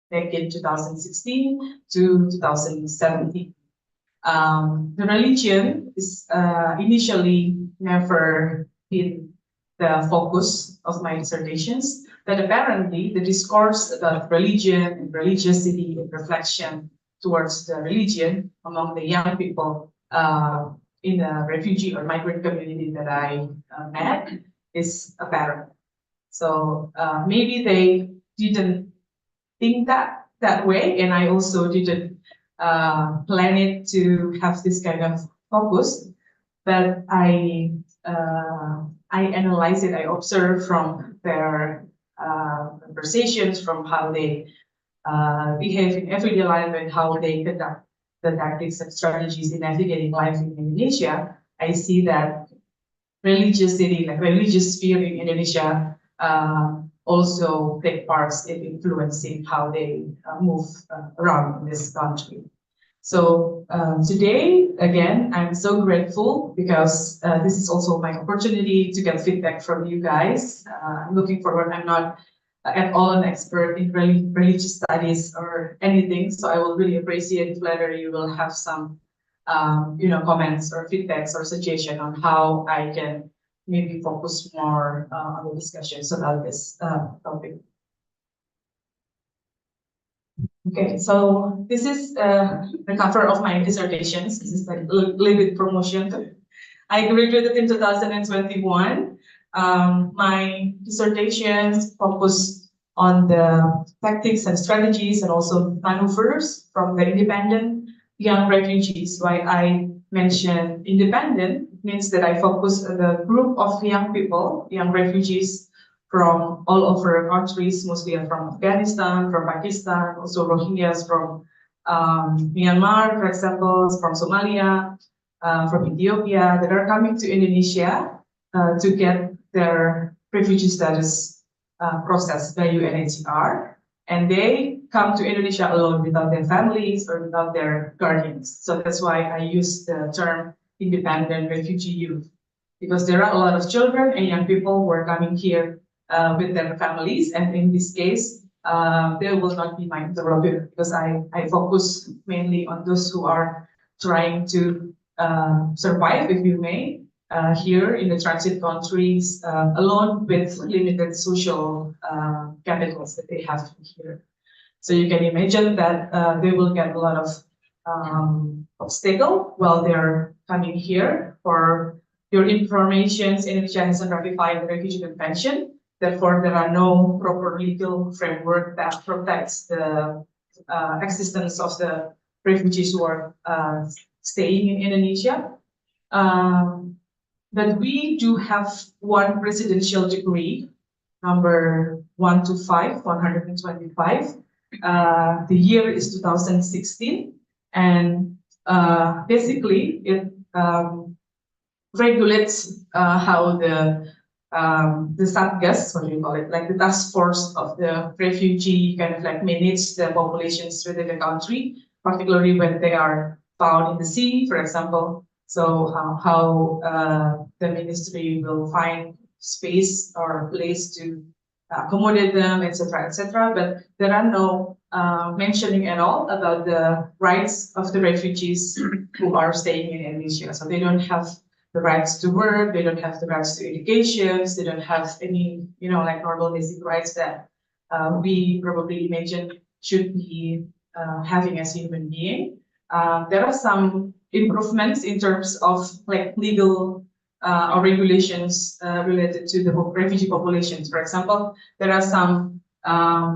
back in 2016 to 2017. The religion is initially never been the focus of my dissertations, but apparently the discourse about religion and religiosity and reflection towards the religion among the young people in the refugee or migrant community that I met is apparent. So maybe they didn't think that way, and I also didn't plan it to have this kind of focus. But I analyze it, I observe from their conversations, from how they behave in everyday life and how they conduct the tactics and strategies in navigating life in Indonesia. I see that religiosity, like religious sphere in Indonesia, also take parts in influencing how they move around in this country. So today, again, I'm so grateful because this is also my opportunity to get feedback from you guys. I'm looking forward. I'm not at all an expert in religious studies or anything, so I will really appreciate whether you will have some, comments or feedbacks or suggestion on how I can maybe focus more on the discussions about this topic. Okay, so this is the cover of my dissertations. This is like a little bit promotion. I graduated in 2021. My dissertations focused on the tactics and strategies and also maneuvers from the independent young refugees. Why I mention independent means that I focus on the group of young people, young refugees from all over countries, mostly from Afghanistan, from Pakistan, also Rohingyas from Myanmar, for example, from Somalia, from Ethiopia, that are coming to Indonesia to get their refugee status processed by UNHCR. And they come to Indonesia alone without their families or without their guardians. So that's why I use the term independent refugee youth, because there are a lot of children and young people who are coming here with their families, and in this case, they will not be my interlocutor because I focus mainly on those who are trying to survive, if you may, here in the transit countries, alone with limited social capitals that they have here. So you can imagine that they will get a lot of obstacle while they're coming here. For your information, Indonesia hasn't ratified the Refugee Convention. Therefore, there are no proper legal framework that protects the existence of the refugees who are staying in Indonesia. But we do have one presidential decree, number 125, 125. The year is 2016, and basically it regulates how the Satgas, what do you call it, like the task force of the refugee kind of like manage the populations within the country, particularly when they are found in the sea, for example. So how the ministry will find space or place to accommodate them, etc., etc. But there are no mentioning at all about the rights of the refugees who are staying in Indonesia. So they don't have the rights to work, they don't have the rights to education, they don't have any, like normal basic rights that we probably imagine should be having as a human being. There are some improvements in terms of like legal or regulations related to the refugee populations. For example, there are some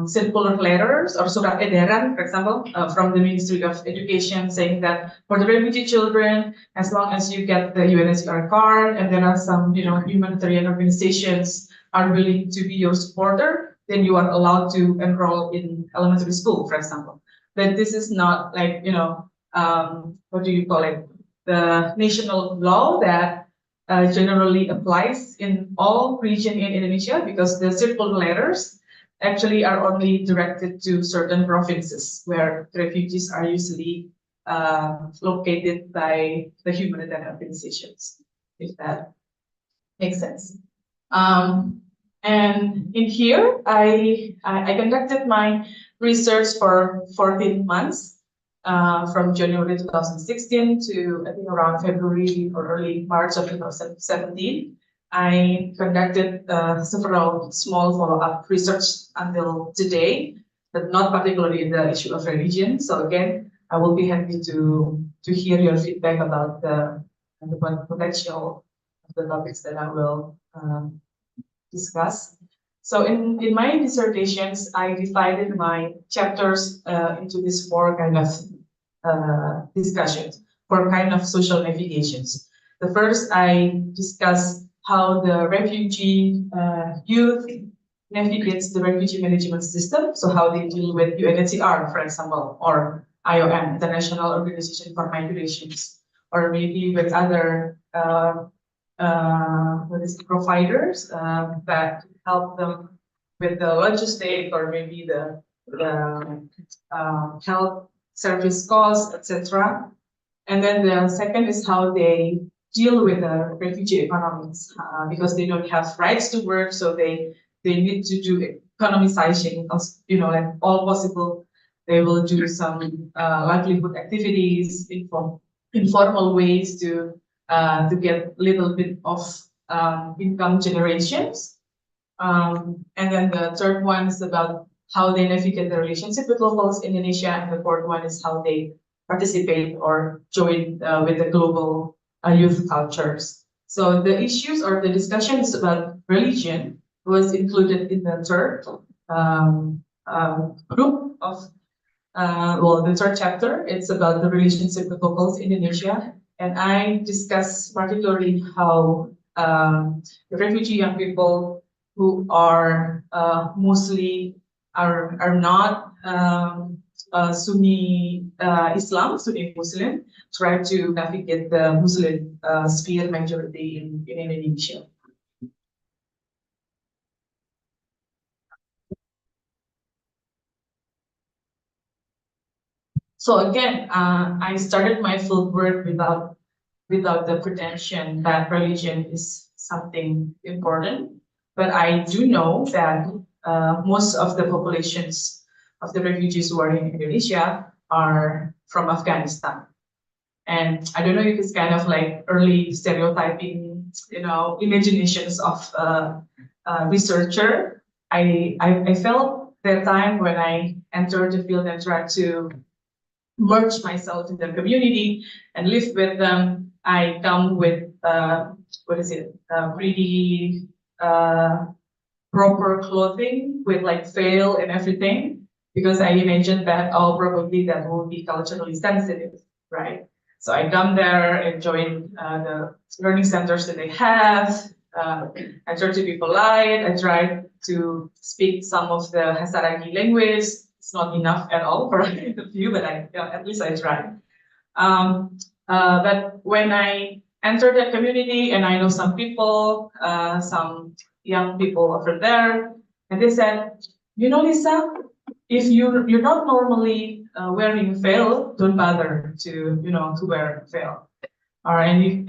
circular letters or surat edaran, for example, from the Ministry of Education saying that for the refugee children, as long as you get the UNHCR card, and there are some, humanitarian organizations are willing to be your supporter, then you are allowed to enroll in elementary school, for example. But this is not like, what do you call it? The national law that generally applies in all regions in Indonesia, because the circular letters actually are only directed to certain provinces where refugees are usually located by the humanitarian organizations, if that makes sense. And in here, I conducted my research for 14 months, from January 2016 to I think around February or early March of 2017. I conducted several small follow-up research until today, but not particularly in the issue of religion. So again, I will be happy to hear your feedback about the potential of the topics that I will discuss. So in my dissertations, I divided my chapters into these four kind of discussions, four kind of social navigations. The first, I discuss how the refugee youth navigates the refugee management system, so how they deal with UNHCR, for example, or IOM, International Organization for Migrations, or maybe with other providers that help them with the logistic or maybe the health service costs, etc. And then the second is how they deal with the refugee economies because they don't have rights to work, so they need to do economization, like all possible. They will do some livelihood activities, informal ways to get a little bit of income generations. And then the third one is about how they navigate the relationship with locals in Indonesia, and the fourth one is how they participate or join with the global youth cultures. So the issues or the discussions about religion was included in the third group of, the third chapter. It's about the relationship with locals in Indonesia. And I discuss particularly how the refugee young people who are mostly are not Sunni Islam, Sunni Muslim, try to navigate the Muslim sphere majority in Indonesia. So again, I started my field work without the pretension that religion is something important, but I do know that most of the populations of the refugees who are in Indonesia are from Afghanistan. And I don't know if it's kind of like early stereotyping, imaginations of researcher. I felt that time when I entered the field and tried to merge myself in the community and live with them, I come with pretty proper clothing with like veil and everything, because I imagined that probably that will be culturally sensitive, right? So I come there and join the learning centers that they have. I try to be polite. I try to speak some of the Hasaragi language. It's not enough at all for an interview, but at least I try. But when I entered the community and I know some people, some young people over there, and they said, Lisa, if you're not normally wearing veil, don't bother to wear veil. Or and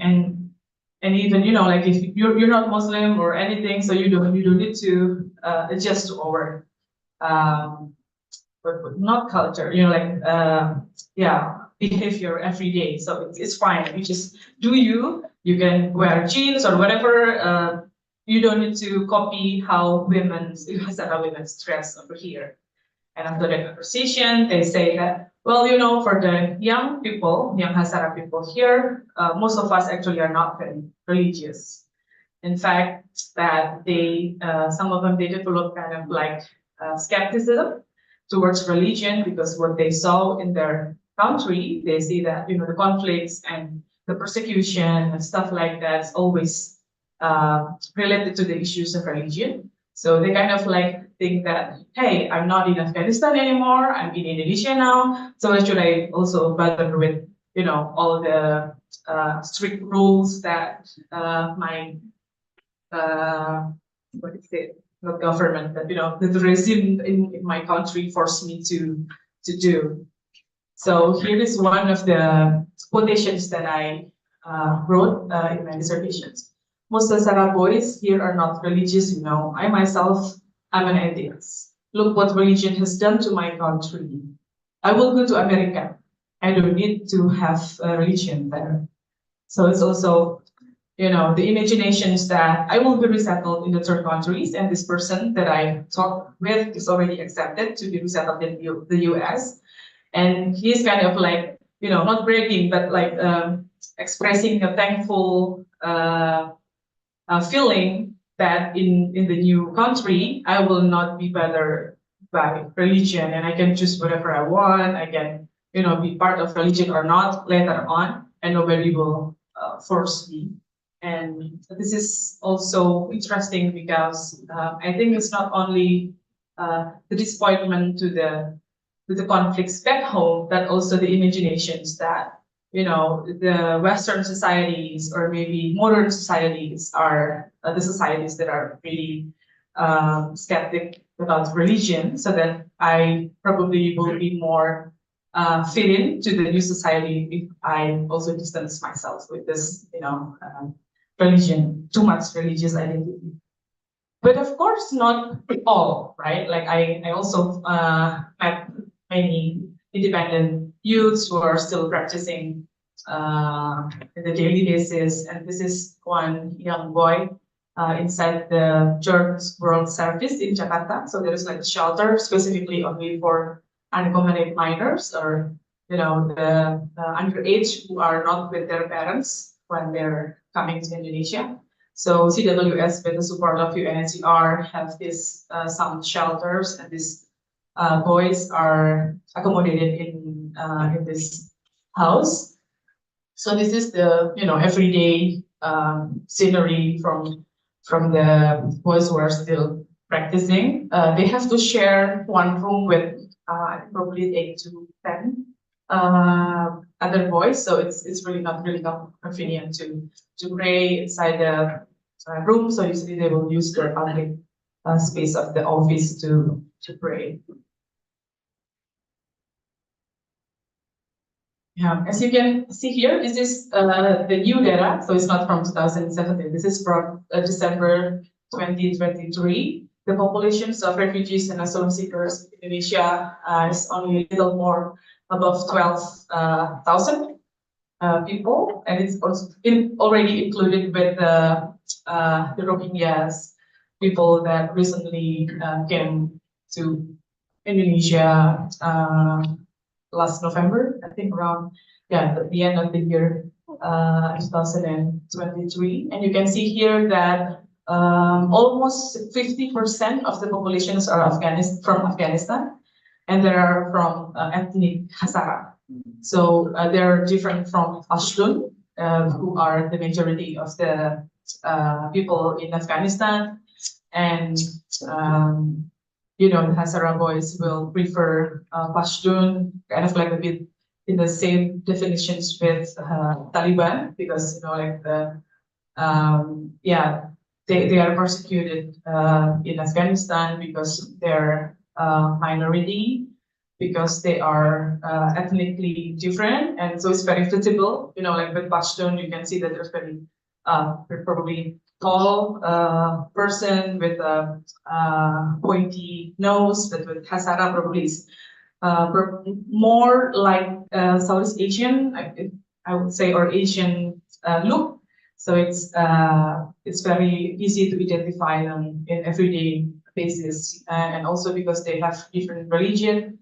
even like if you're not Muslim or anything, so you don't need to adjust to our but not culture, behavior every day. So it's fine. You just do you. You can wear jeans or whatever. You don't need to copy how women dress over here. And after the conversation, they say that, well, for the young people, young Hazara people here, most of us actually are not very religious. In fact, that some of them, they develop kind of like skepticism towards religion, because what they saw in their country, they see that, the conflicts and the persecution and stuff like that is always related to the issues of religion. So they kind of like think that, hey, I'm not in Afghanistan anymore, I'm in Indonesia now, so why should I also bother with, all the strict rules that my, what is it, not government, but, the regime in my country forced me to do. So here is one of the quotations that I wrote in my dissertations. most Hazara boys here are not religious, I myself am an atheist. Look what religion has done to my country. I will go to America. I don't need to have a religion there. So it's also, the imaginations that I will be resettled in the third countries, and this person that I talked with is already accepted to be resettled in the US. And he's kind of like, not bragging, but like expressing a thankful feeling that in the new country, I will not be bothered by religion, and I can choose whatever I want. I can, be part of religion or not later on, and nobody will force me. And this is also interesting because I think it's not only the disappointment to the conflicts back home, but also the imaginations that the Western societies or maybe modern societies are the societies that are really skeptic about religion, so that I probably will be more fit into the new society if I also distance myself with this, religion, too much religious identity. But of course, not all, right? Like I also met many independent youths who are still practicing in the daily basis. And this is one young boy inside the Church World Service in Jakarta. So there is like a shelter specifically only for unaccompanied minors, or the underage who are not with their parents when they're coming to Indonesia. So CWS, with the support of UNHCR, have these some shelters, and these boys are accommodated in this house. So this is the everyday scenery from the boys who are still practicing. They have to share one room with probably 8 to 10 other boys, so it's really not really convenient to pray inside the room. So usually they will use the public space of the office to pray. Yeah, as you can see here, this is the new data, so it's not from 2017. This is from December 2023. The populations of refugees and asylum seekers in Indonesia is only a little more above 12,000 people, and it's also already included with the Rohingyas, people that recently came to Indonesia last November, I think around the end of the year 2023. And you can see here that almost 50% of the populations are from Afghanistan, and they are from ethnic Hazara. So they're different from Pashtun, who are the majority of the people in Afghanistan. And the Hazara boys will prefer Pashtun, kind of like a bit in the same definitions with Taliban, because they are persecuted in Afghanistan because they're minority, because they are ethnically different, and so it's very visible. Like with Pashtun, you can see that there's very probably tall person with a pointy nose, but with Hazara probably is more like Southeast Asian, I would say, or Asian look. So it's very easy to identify them in everyday basis, and also because they have different religion.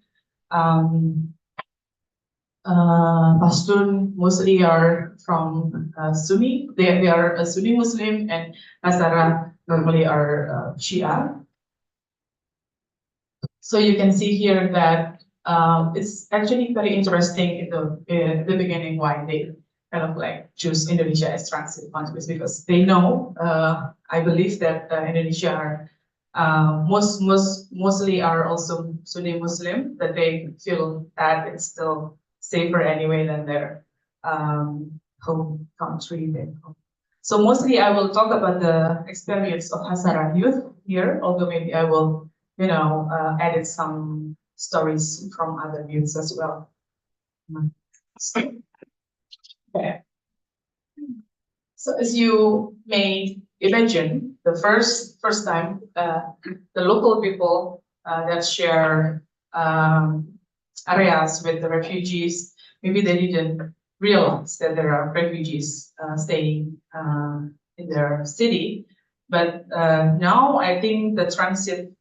Pashtun mostly are from Sunni. They are a Sunni Muslim, and Hazara normally are Shia. So you can see here that it's actually very interesting in the beginning why they kind of like choose Indonesia as transit countries, because they know, I believe that Indonesia are mostly are also Sunni Muslim, that they feel that it's still safer anyway than their home country. So mostly I will talk about the experience of Hazara youth here, although maybe I will added some stories from other youths as well. Okay. So as you may imagine, the first time the local people that share areas with the refugees, maybe they didn't realize that there are refugees staying in their city. But now I think the transit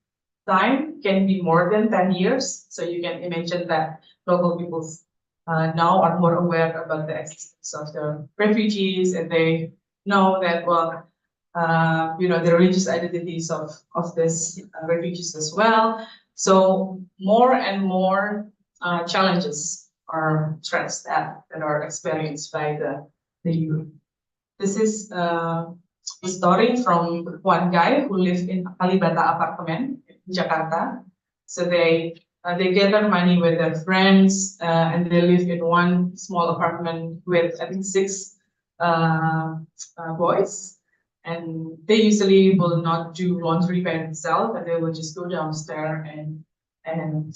time can be more than 10 years. So you can imagine that local people now are more aware about the existence of the refugees, and they know that, well, the religious identities of these refugees as well. So more and more challenges or threats that are experienced by the youth. This is a story from one guy who lived in Kalibata apartment in Jakarta. So they gather money with their friends and they live in one small apartment with I think 6 boys. And they usually will not do laundry by themselves, and they will just go downstairs and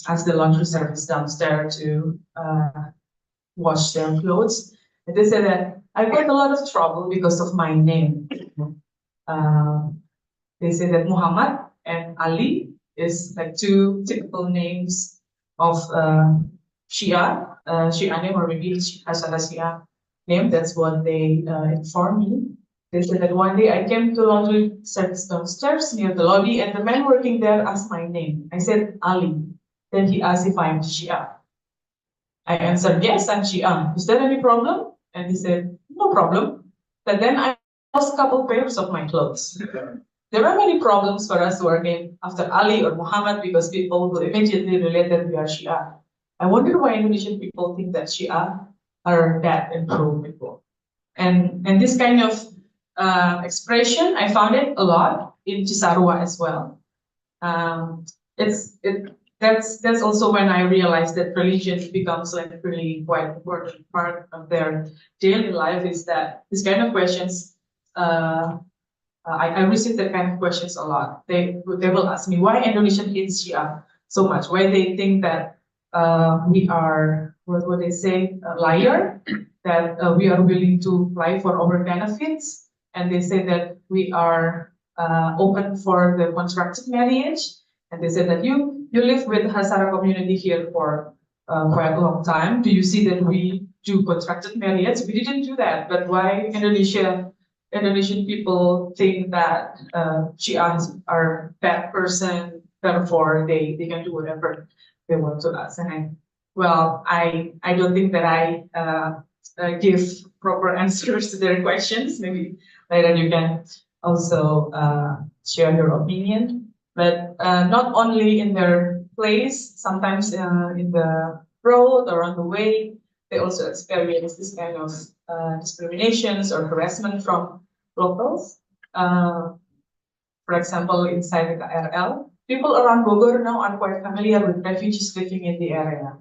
ask the laundry service downstairs to wash their clothes. And they say that I got a lot of trouble because of my name. Uh, they say that Muhammad and Ali is like 2 typical names of Shia, Shia name, or maybe Hazara Shia name. That's what they inform me. They said that one day I came to laundry service downstairs near the lobby, and the man working there asked my name. I said Ali. Then he asked if I'm Shia. I answered, yes, I'm Shia. Is there any problem? And he said, no problem. But then I lost a couple pairs of my clothes. There are many problems for us who are named after Ali or Muhammad because people will immediately relate that we are Shia. I wonder why Indonesian people think that Shia are bad and cruel people. And this kind of expression, I found it a lot in Cisarua as well. That's also when I realized that religion becomes like a really quite important part of their daily life. Is that this kind of questions? I receive that kind of questions a lot. They will ask me why Indonesian hates Shia so much. Why they think that we are, what would they say, a liar, that we are willing to apply for our benefits, and they say that we are open for the contracted marriage, and they say that you live with Hazara community here for quite a long time. Do you see that we do contracted marriage? We didn't do that, but why Indonesian people think that Shias are bad person, therefore they can do whatever they want to us. And I don't think that I give proper answers to their questions. Maybe later you can also share your opinion. But not only in their place, sometimes in the road or on the way, they also experience this kind of discriminations or harassment from locals. For example, inside the KRL, people around Bogor now are quite familiar with refugees living in the area.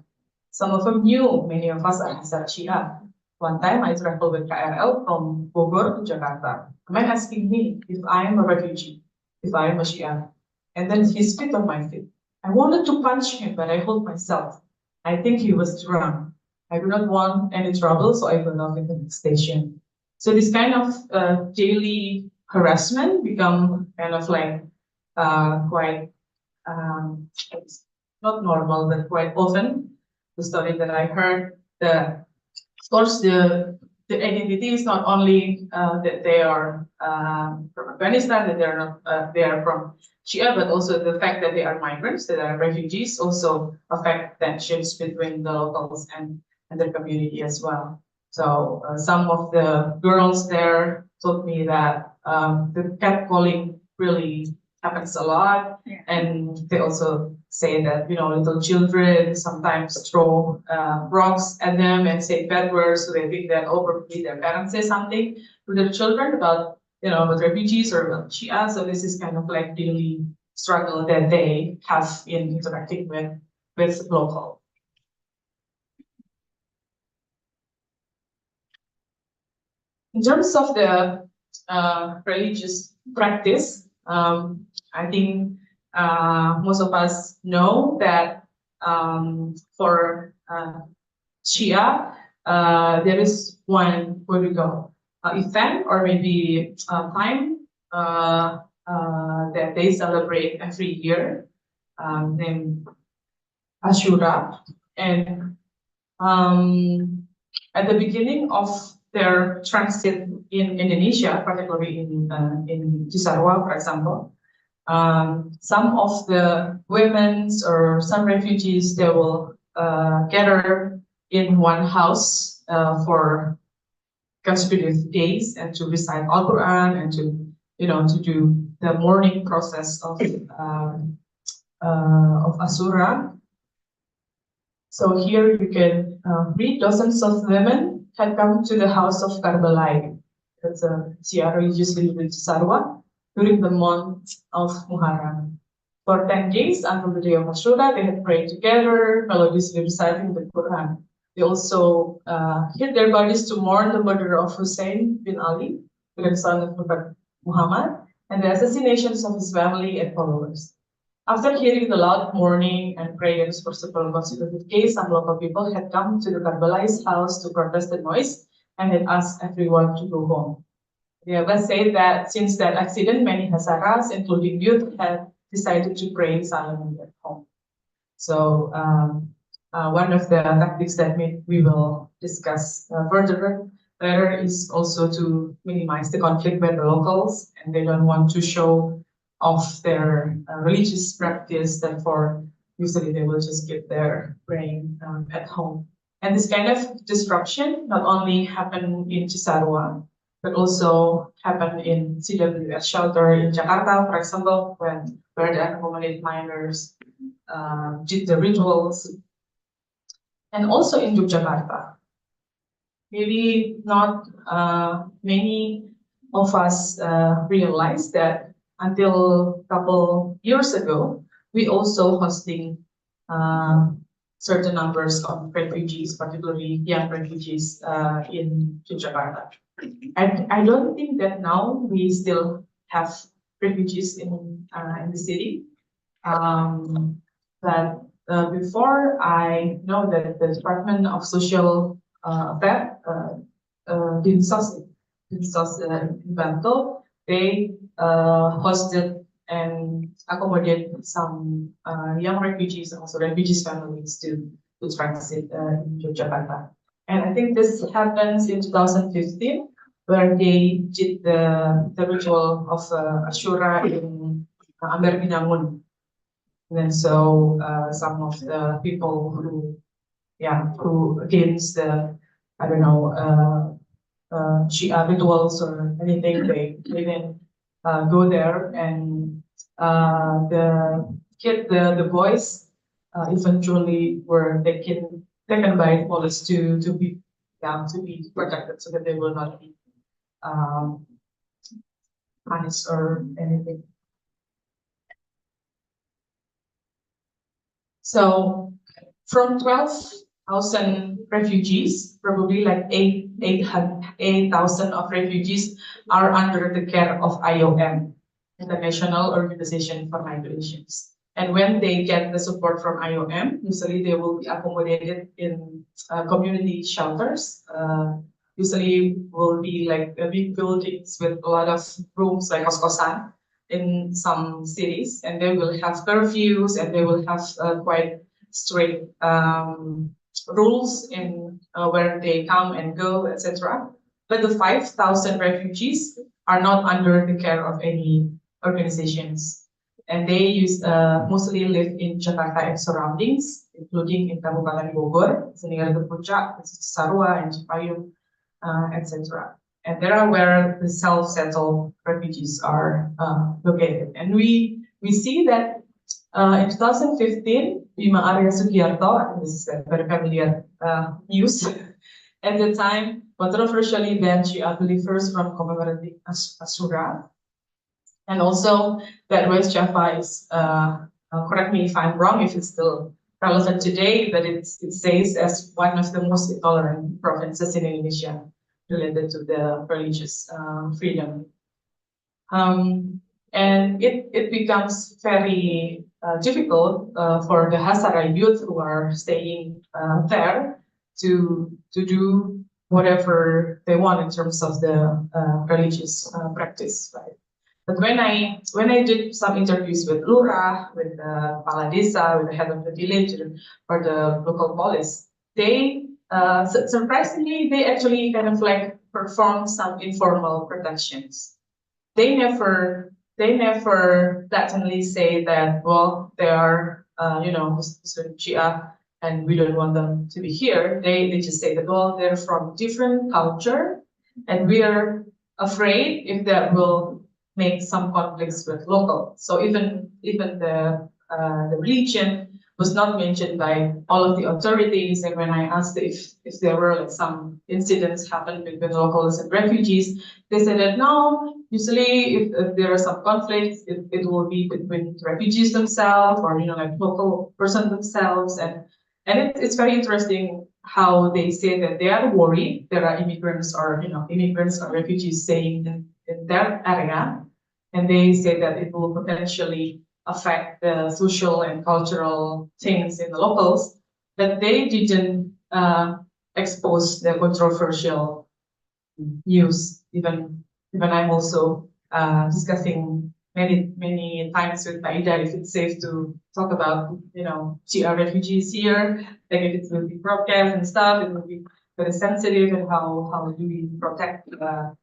Some of them knew many of us are Hazara Shia. One time I traveled with KRL from Bogor to Jakarta. A man asking me if I am a refugee, if I am a Shia. And then he spit on my feet. I wanted to punch him, but I hold myself. I think he was drunk. I do not want any trouble, so I got off in the next station. So this kind of daily harassment become kind of like quite not normal, but quite often. The story that I heard, that of course the identity is not only that they are from Afghanistan, that they are not they are from Shia, but also the fact that they are migrants, that are refugees, also affect tensions between the locals and the community as well. So some of the girls there told me that the catcalling really happens a lot, yeah. And they also say that little children sometimes throw rocks at them and say bad words, so they think that probably their parents say something to their children about about refugees or about Shia. So this is kind of like daily struggle that they have in interacting with local. In terms of the religious practice, I think most of us know that for Shia, there is one, where we go, event or maybe time that they celebrate every year, named Ashura. And at the beginning of their transit in Indonesia, particularly in Cisarua, for example, some of the women or some refugees, they will gather in one house for consecutive days and to recite Al-Quran and to do the mourning process of Asura. So here you can read dozens of women had come to the house of Karbala. That's a Shia religious leader in Sarwa during the month of Muharram. For 10 days until the day of Ashura, they had prayed together, melodiously reciting the Quran. They also hid their bodies to mourn the murder of Hussein bin Ali, the grandson of Prophet Muhammad, and the assassinations of his family and followers. After hearing the loud mourning and prayers for several consecutive days, some local people had come to the Karbala's house to protest the noise and had asked everyone to go home. The Abbas said that since that accident, many Hazaras, including youth, had decided to pray silently at home. So one of the tactics that we will discuss further later is also to minimize the conflict with the locals, and they don't want to show off their religious practice. Therefore, usually they will just keep their praying at home. And this kind of disruption not only happened in Cisarua, but also happened in CWS shelter in Jakarta, for example, where the accommodated minors did the rituals, and also in Yogyakarta. Maybe not many of us realize that until a couple years ago, we also hosting certain numbers of refugees, particularly young refugees in Yogyakarta. And I don't think that now we still have refugees in the city. But before, I know that the Department of Social Affairs, Dinsos in Bantul, they hosted and accommodated some young refugees and also refugees families to transit in Yogyakarta. And I think this happens in 2015, where they did the ritual of Ashura in Amber Binangun. And so some of the people who against the, I don't know, Shia rituals or anything, they didn't go there, and the boys eventually were taken by police to be protected so that they will not be punished or anything. So from 12,000 refugees, probably like 8,000 of refugees are under the care of IOM, International Organization for Migrations. And when they get the support from IOM, usually they will be accommodated in community shelters. Usually will be like big buildings with a lot of rooms, like kos-kosan in some cities, and they will have curfews and they will have quite strict rules in where they come and go, etc. But the 5,000 refugees are not under the care of any organizations, and they mostly live in Jakarta and surroundings, including in Kabupaten Bogor, near the Puncak, Sarua, and Cipayung, etc. And there are where the self-settled refugees are located. And we see that in 2015, Bima Arya Sugiarto, this is a very familiar news, at the time, controversially banned Shia believers from commemorating Ashura. And also that West Java is, correct me if I'm wrong, if it's still relevant today, but it says as one of the most intolerant provinces in Indonesia related to the religious freedom. And it becomes very difficult for the Hazara youth who are staying there to do whatever they want in terms of the religious practice, right? But when I did some interviews with Lura, with the Kepala Desa, with the head of the village, or the local police, they surprisingly they actually kind of like perform some informal protections. They never blatantly say that, well, they are Muslim Shia and we don't want them to be here. They just say that, well, they're from different culture and we are afraid if that will make some conflicts with local. So even the religion was not mentioned by all of the authorities. And when I asked if there were like some incidents happened between locals and refugees, they said that no, usually if there are some conflicts, it will be between refugees themselves or like local person themselves. And it's very interesting how they say that they are worried there are immigrants or refugees staying in their area, and they say that it will potentially affect the social and cultural things in the locals, that they didn't expose the controversial news. Even I'm also discussing many times with Maida if it's safe to talk about Shia refugees here, like if it will be broadcast and stuff, it will be very sensitive, and how do we protect their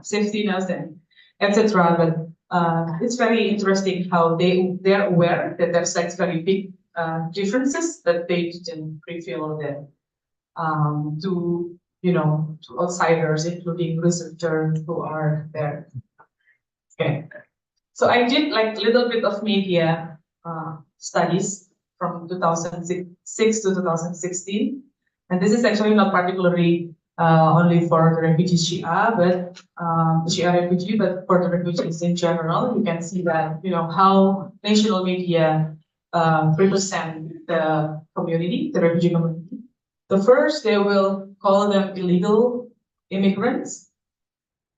safetyness and etc. But it's very interesting how they're aware that there's like very big differences that they didn't reveal them to outsiders, including researchers who are there. Okay, so I did like a little bit of media studies from 2006 to 2016, and this is actually not particularly only for the refugee Shia, but Shia refugee, but for the refugees in general. You can see that how national media represent the community, the refugee community. The first, they will call them illegal immigrants,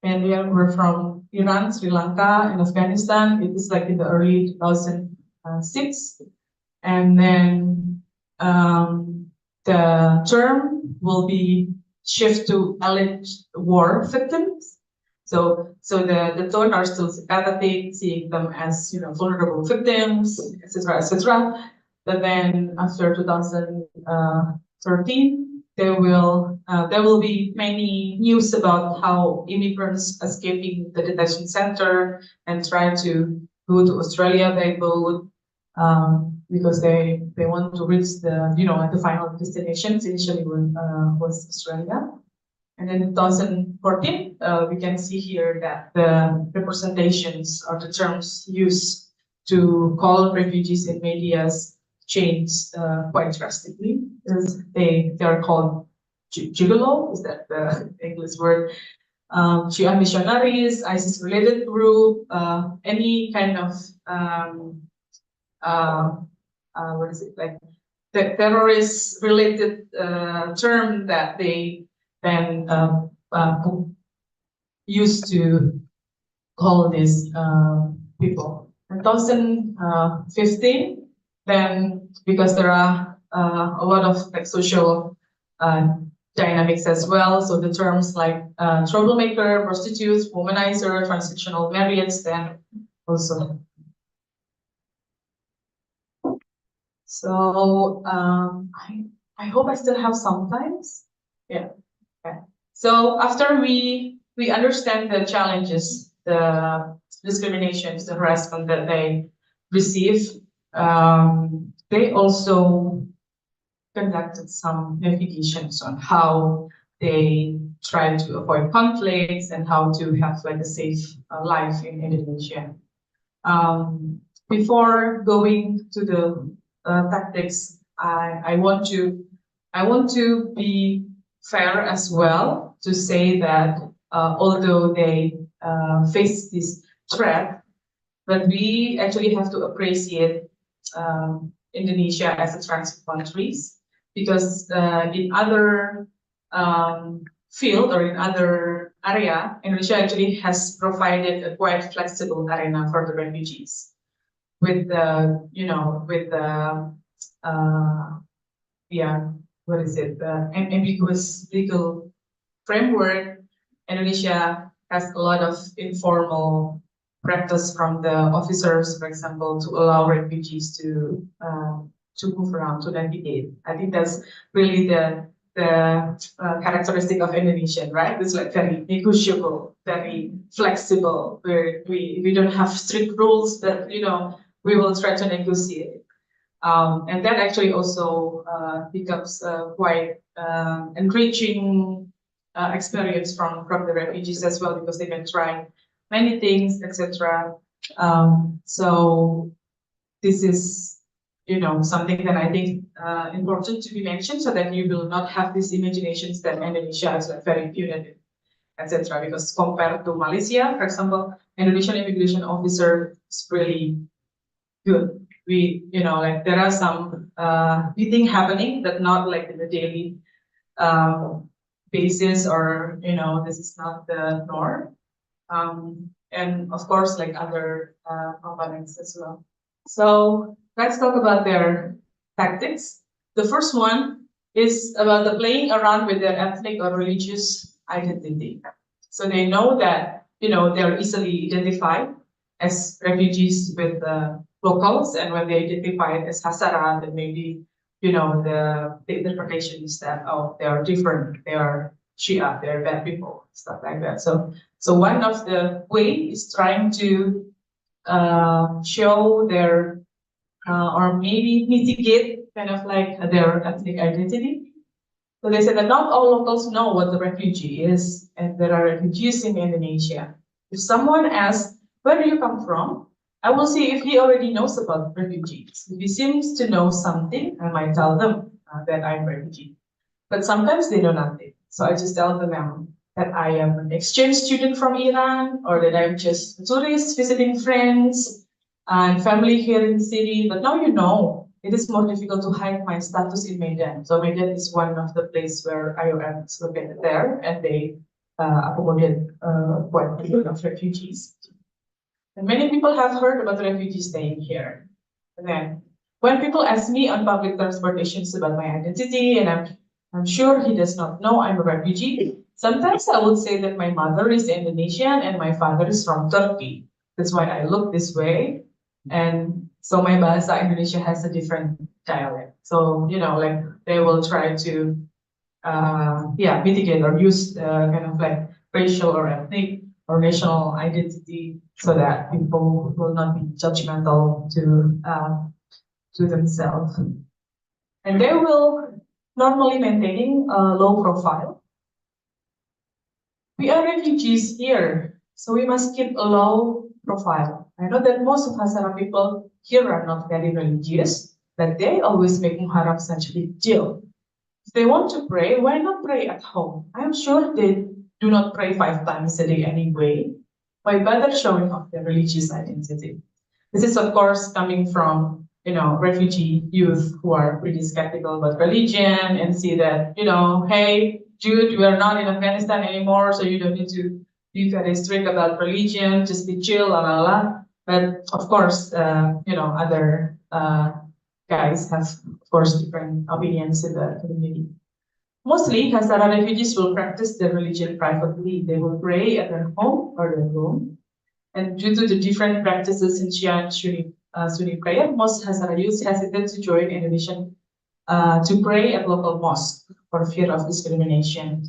and they were from Iran, Sri Lanka, and Afghanistan. It is like in the early 2006, and then the term will be shift to alleged war victims. So the tone are still sympathetic, seeing them as vulnerable victims, etc., etc. But then after 2013, there will be many news about how immigrants escaping the detention center and try to go to Australia by boat because they want to reach the final destinations. Initially was Australia. And then in 2014, we can see here that the representations or the terms used to call refugees in medias changed quite drastically. They are called gigolo, is that the English word? Shia missionaries, ISIS-related group, any kind of what is it, like the terrorist-related term that they then used to call these people. In 2015, then because there are a lot of like social dynamics as well, so the terms like troublemaker, prostitutes, womanizer, transactional marriage, then also. So I hope I still have some time. Yeah. Okay. So after we understand the challenges, the discriminations, the harassment that they receive, they also conducted some investigations on how they try to avoid conflicts and how to have like a safe life in Indonesia. Before going to the tactics, I want to be fair as well to say that although they face this threat, but we actually have to appreciate Indonesia as a transit countries, because in other field or in other area, Indonesia actually has provided a quite flexible arena for the refugees with the ambiguous legal framework, Indonesia has a lot of informal practice from the officers, for example, to allow refugees to move around, to navigate. I think that's really the characteristic of Indonesian, right? It's like very negotiable, very flexible, where we don't have strict rules that we will try to negotiate. And that actually also becomes quite enriching experience from the refugees as well, because they can try many things, etc. So this is something that I think important to be mentioned, so that you will not have these imaginations that Indonesia is like very punitive, etc. Because compared to Malaysia, for example, Indonesian immigration officer is really good. We, like there are some meeting happening, but not like in the daily basis, or this is not the norm. And of course, like other components as well. So let's talk about their tactics. The first one is about the playing around with their ethnic or religious identity. So they know that they're easily identified as refugees with locals, and when they identify it as Hazara, then maybe the interpretation is that they are different, they are Shia, they're bad people, stuff like that. So one of the way is trying to show their or maybe mitigate kind of like their ethnic identity. So they said that not all locals know what the refugee is, and there are refugees in Indonesia. If someone asks, where do you come from? I will see if he already knows about refugees. If he seems to know something, I might tell them that I'm a refugee. But sometimes they know nothing. So I just tell them that I am an exchange student from Iran, or that I'm just a tourist visiting friends and family here in the city. But now it is more difficult to hide my status in Medan. So Medan is one of the places where IOM is located there, and they accommodate quite a lot of refugees. And many people have heard about refugees staying here. And then when people ask me on public transportations about my identity, and I'm sure he does not know I'm a refugee, sometimes I would say that my mother is Indonesian and my father is from Turkey. That's why I look this way. And so my bahasa Indonesia has a different dialect. So, like they will try to mitigate or use kind of like racial or ethnic or national identity, so that people will not be judgmental to themselves. And they will normally maintaining a low profile. We are refugees here, so we must keep a low profile. I know that most of Hazara people here are not very religious, but they always make Muharram such a big deal. If they want to pray, why not pray at home? I'm sure they do not pray 5 times a day anyway. Why bother showing off their religious identity? This is, of course, coming from refugee youth who are pretty skeptical about religion and see that hey, Jude, we are not in Afghanistan anymore, so you don't need to be very strict about religion. Just be chill, la la la. But of course, other guys have, of course, different opinions in the community. Mostly, Hazara refugees will practice their religion privately. They will pray at their home or their room. And due to the different practices in Shia and Sunni prayer, most Hazara youths hesitate to join Indonesian to pray at local mosques for fear of discrimination.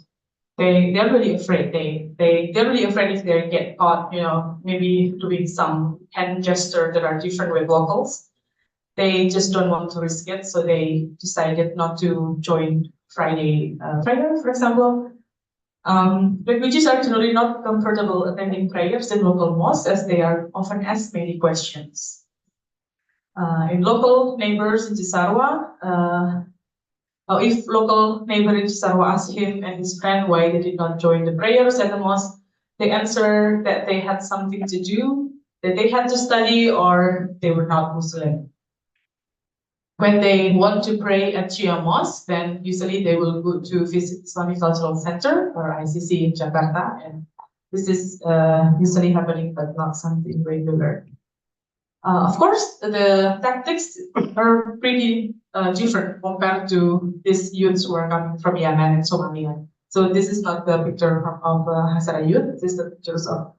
They're really afraid. They're really afraid if they get caught, maybe doing some hand gesture that are different with locals. They just don't want to risk it, so they decided not to join Friday prayer, for example. Refugees are generally not comfortable attending prayers in local mosques, as they are often asked many questions. In local neighbors in Cisarua, if local neighbor in Cisarua asked him and his friend why they did not join the prayers at the mosque, they answered that they had something to do, that they had to study, or they were not Muslim. When they want to pray at Shia Mosque, then usually they will go to visit Islamic Cultural Center or ICC in Jakarta, and this is usually happening, but not something regular. Of course, the tactics are pretty different compared to these youths who are coming from Yemen and Somalia. So this is not the picture of Hazara youth. This is the pictures of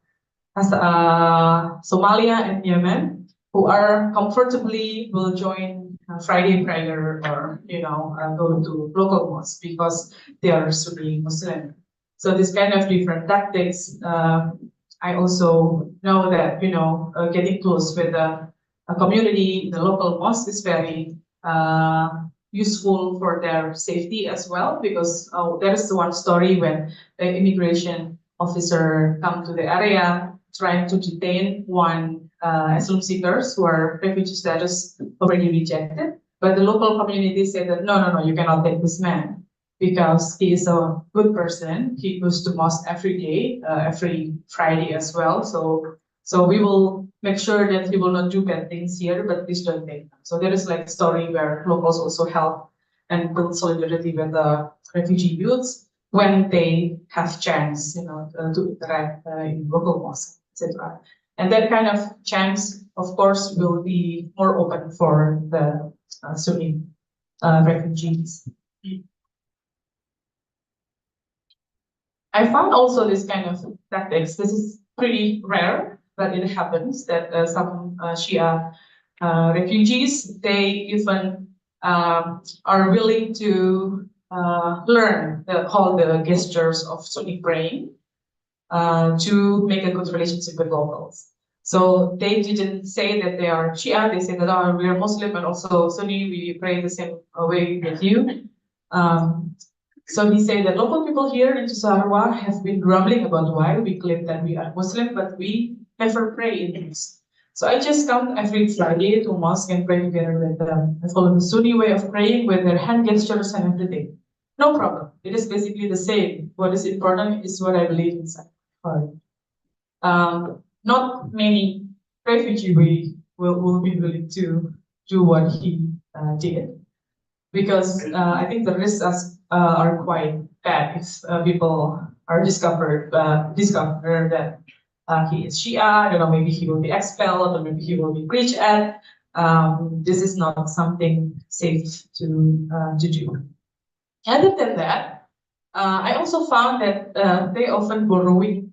Somalia and Yemen, who are comfortably will join Friday prayer or go to local mosque because they are Sunni Muslim. So this kind of different tactics. I also know that getting close with the community, the local mosque is very useful for their safety as well, because there is one story when the immigration officer come to the area trying to detain one asylum seekers who are refugee status already rejected. But the local community said that no, you cannot take this man because he is a good person. He goes to mosque every day, every Friday as well. So we will make sure that he will not do bad things here, but please don't take them. So there is like a story where locals also help and build solidarity with the refugee youths when they have chance, to interact in local mosques, etc. And that kind of chance, of course, will be more open for the Sunni refugees. I found also this kind of tactics. This is pretty rare, but it happens that some Shia refugees, they even are willing to learn all the gestures of Sunni praying to make a good relationship with locals. So they didn't say that they are Shia, they say that we are Muslim and also Sunni, we pray the same way with you. So he said that local people here in Cisarua have been grumbling about why we claim that we are Muslim, but we never pray in mosque. So I just come every Friday to mosque and pray together with them. I follow the Sunni way of praying with their hand gestures and everything. No problem. It is basically the same. What is important is what I believe inside my heart. Not many refugees will be willing to do what he did, because I think the risks are quite bad if people are discover that he is Shia. I don't know, maybe he will be expelled or maybe he will be preached at. This is not something safe to do. Other than that, I also found that they often borrowing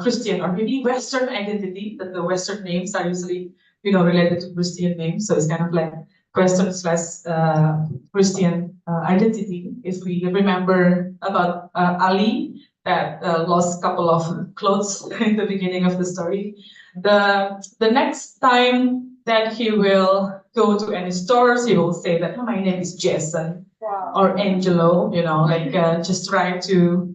Christian or maybe Western identity, that the Western names are usually related to Christian names. So it's kind of like Western / Christian identity. If we remember about Ali, that lost a couple of clothes in the beginning of the story, the next time that he will go to any stores, he will say that my name is Jason or Angelo, just try to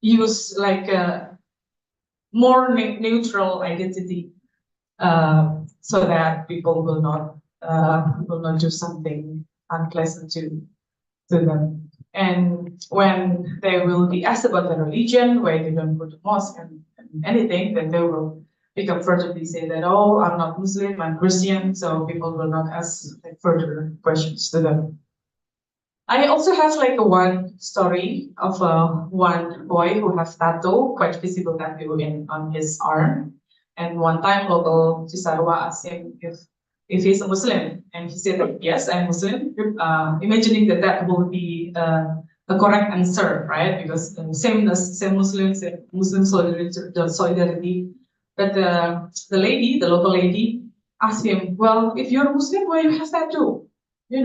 use like a more neutral identity so that people will not do something unpleasant to them. And when they will be asked about their religion, why they don't go to mosque and anything, then they will comfortably say that, oh, I'm not Muslim, I'm Christian, so people will not ask further questions to them. I also have like one story of one boy who has tattoo, quite visible tattoo on his arm. And one time local Cisarua asked him if he's a Muslim, and he said that yes, I'm Muslim, imagining that will be the correct answer, right? Because same Muslims, same Muslim solidarity. But the local lady, asked him, well, if you're Muslim, why you have tattoo? We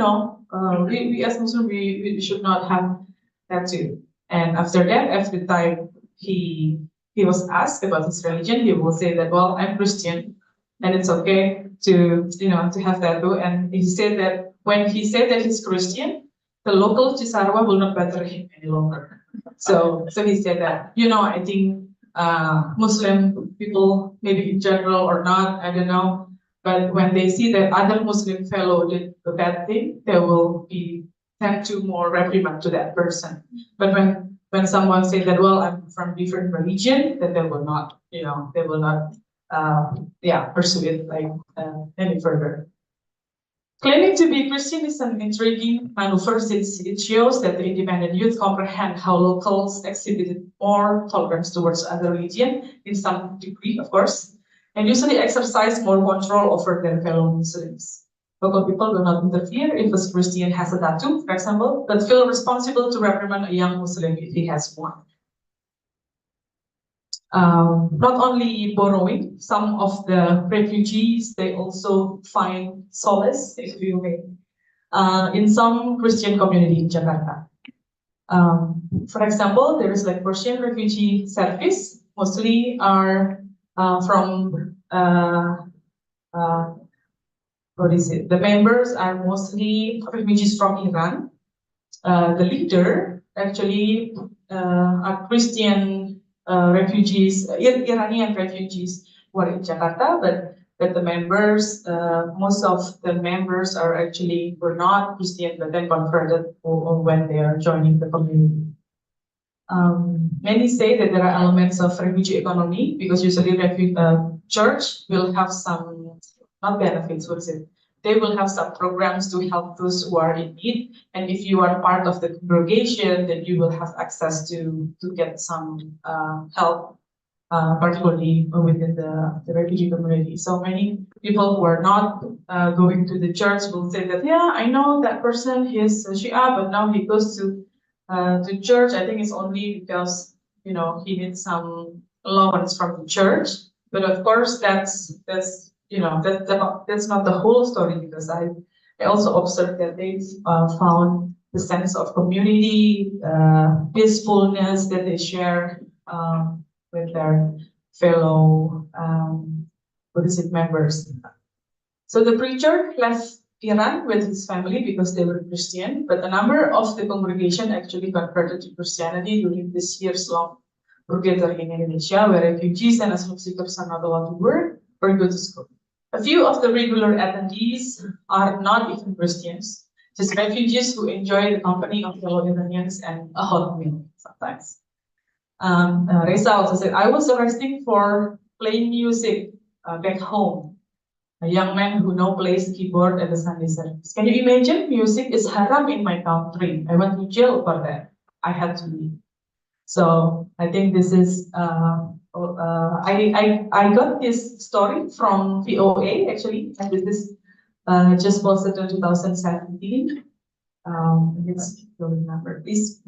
as Muslim, we should not have tattoo. And after that, every time he was asked about his religion, he will say that, well, I'm Christian, and it's okay to have tattoo. And he said that when he said that he's Christian, the local Cisarua will not bother him any longer. So he said that, I think Muslim people, maybe in general or not, I don't know, but when they see that other Muslim fellow did the bad thing, they will be tend to more reprimand to that person. But when someone say that, well, I'm from different religion, then they will not, pursue it like any further. Claiming to be Christian is an intriguing maneuver since it shows that the independent youth comprehend how locals exhibited more tolerance towards other religion in some degree, of course, and usually exercise more control over their fellow Muslims. Local people will not interfere if a Christian has a tattoo, for example, but feel responsible to reprimand a young Muslim if he has one. Not only borrowing, some of the refugees, they also find solace, if you may, in some Christian community in Jakarta. For example, there is like Persian refugee service, mostly are from what is it? The members are mostly refugees from Iran. The leader actually are Christian refugees, Iranian refugees who are in Jakarta, but the members, most of the members are actually were not Christian, but then converted when they are joining the community. Many say that there are elements of refugee economy because usually church will have some, not benefits, what is it? They will have some programs to help those who are in need. And if you are part of the congregation, then you will have access to get some help, particularly within the refugee community. So many people who are not going to the church will say that, yeah, I know that person, he's Shia, but now he goes to church. I think it's only because, you know, he needs some allowance from the church. But of course, that's you know, that's not the whole story, because I also observed that they've found the sense of community, peacefulness that they share with their fellow members. So the preacher left Iran with his family because they were Christian, but a number of the congregation actually converted to Christianity during this year's long purgatory in Indonesia, where refugees and asylum seekers are not allowed to work or go to school. A few of the regular attendees are not even Christians, just refugees who enjoy the company of fellow Iranians and a hot meal sometimes. Reza also said, I was arrested for playing music back home. A young man who now plays keyboard at the Sunday service. Can you imagine? Music is haram in my country. I went to jail for that. I had to leave. So I think this is, I got this story from VOA actually, and this is just posted in 2017. It's don't remember. Please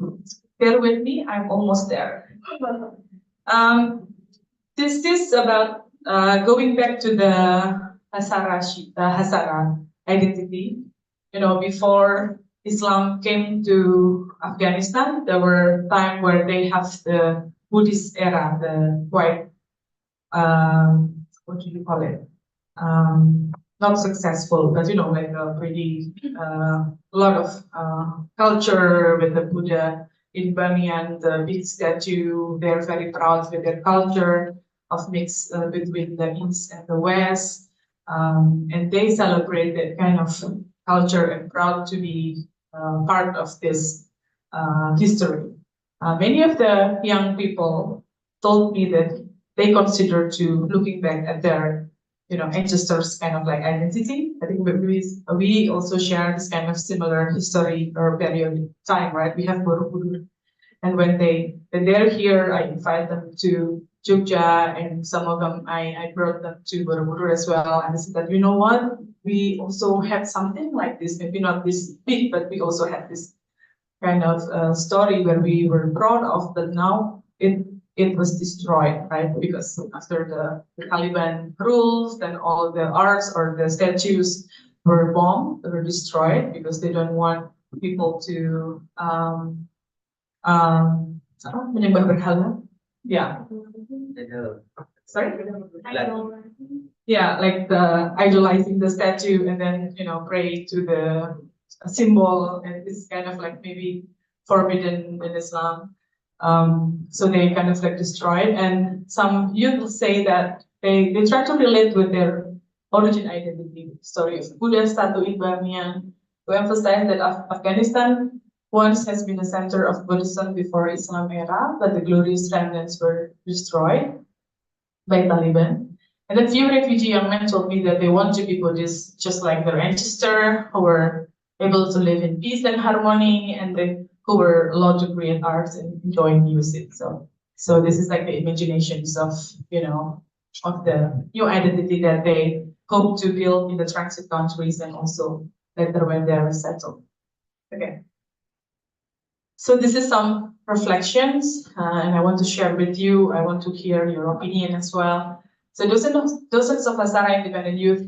bear with me. I'm almost there. This is about going back to the Hazara identity. You know, before Islam came to Afghanistan, there were times where they have the Buddhist era, the quite, what do you call it? Not successful, but you know, like a pretty lot of culture with the Buddha in Bamiyan, the big statue. They're very proud with their culture of mix between the East and the West. And they celebrate that kind of culture and proud to be part of this history. Many of the young people told me that they consider to looking back at their, you know, ancestors' kind of like identity. I think we also share this kind of similar history or period time, right? We have Borobudur, and when they're here, I invite them to Jogja, and some of them I brought them to Borobudur as well. And I said that, you know what, we also had something like this, maybe not this big, but we also had this kind of story where we were proud of, but now it was destroyed, right? Because after the Taliban rules, then all the arts or the statues were bombed, were destroyed, because they don't want people to menyembah berhala. Yeah. Sorry? Yeah, like the idolizing the statue and then, you know, pray to the symbol, and this is kind of like maybe forbidden in Islam. So they kind of like destroyed, and some youth say that they try to relate with their origin identity, story of Buddha statue in Bamiyan, to emphasize that Afghanistan once has been a center of Buddhism before Islam era, but the glorious remnants were destroyed by Taliban. And a few refugee young men told me that they want to be Buddhist, just like their ancestors, who were able to live in peace and harmony, and who were allowed to create arts and enjoy music. So this is like the imaginations of, you know, of the new identity that they hope to build in the transit countries and also later when they are resettled. Okay. So this is some reflections, and I want to share with you. I want to hear your opinion as well. So dozens of Hazara independent youth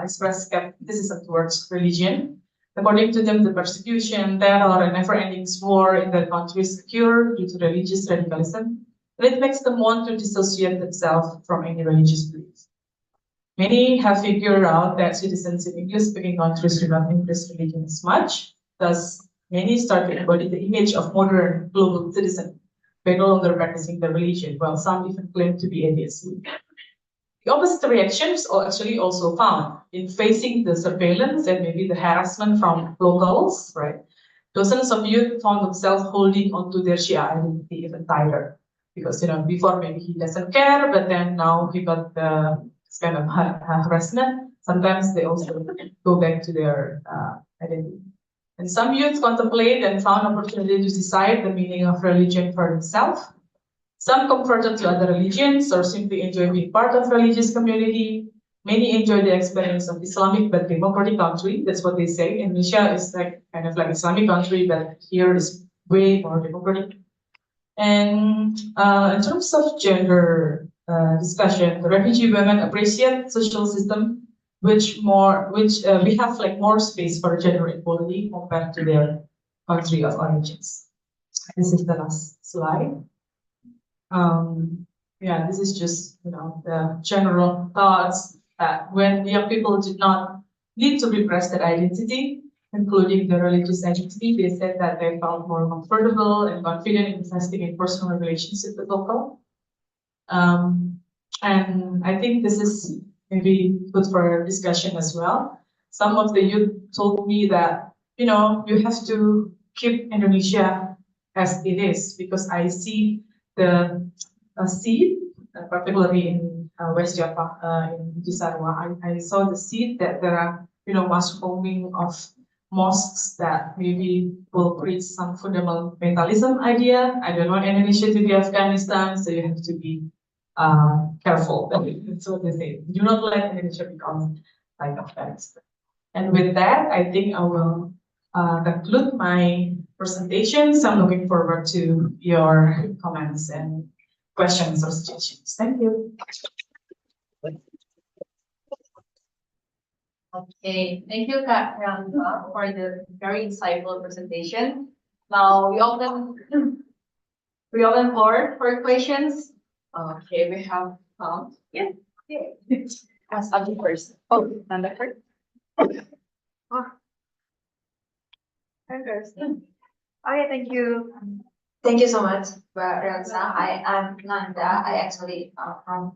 expressed skepticism towards religion. According to them, the persecution, terror, and never-ending war in their countries occur due to religious radicalism, and it makes them want to dissociate themselves from any religious beliefs. Many have figured out that citizens in English-speaking countries do not embrace religion as much. Thus, many start to embody the image of modern global citizen by no longer practicing their religion, while some even claim to be atheists. The opposite reactions are actually also found in facing the surveillance and maybe the harassment from locals, right? Dozens of youth found themselves holding onto their Shia identity even tighter. Because before maybe he doesn't care, but then now he got the kind of harassment. Sometimes they also go back to their identity. And some youth contemplate and found opportunity to decide the meaning of religion for themselves. Some converted to other religions or simply enjoy being part of religious community. Many enjoy the experience of Islamic but democratic country. That's what they say. Indonesia is like kind of like Islamic country, but here is way more democratic. And in terms of gender discussion, the refugee women appreciate social system which we have like more space for gender equality compared to their country of origins. This is the last slide. Yeah, this is just the general thoughts that when young people did not need to repress their identity, including the religious identity, they said that they felt more comfortable and confident in investing in personal relationship with local. And I think this is maybe good for discussion as well. Some of the youth told me that you have to keep Indonesia as it is, because I see the seed, particularly in West Java, in Cisarua. I saw the seed that there are mass forming of mosques that maybe will preach some fundamentalism idea. I don't want Indonesia to be Afghanistan, so you have to be careful. That's what they say. Do not let Indonesia become like Afghanistan. And with that, I think I will conclude my presentation. So I'm looking forward to your comments and questions or suggestions. Thank you. Okay, thank you, Kak Realisa, for the very insightful presentation. Now we open floor for questions. Okay, we have yeah. Ask Abby first. Oh, Nanda first. Oh. Okay, thank you. Thank you so much, Realisa. I am Nanda. I actually from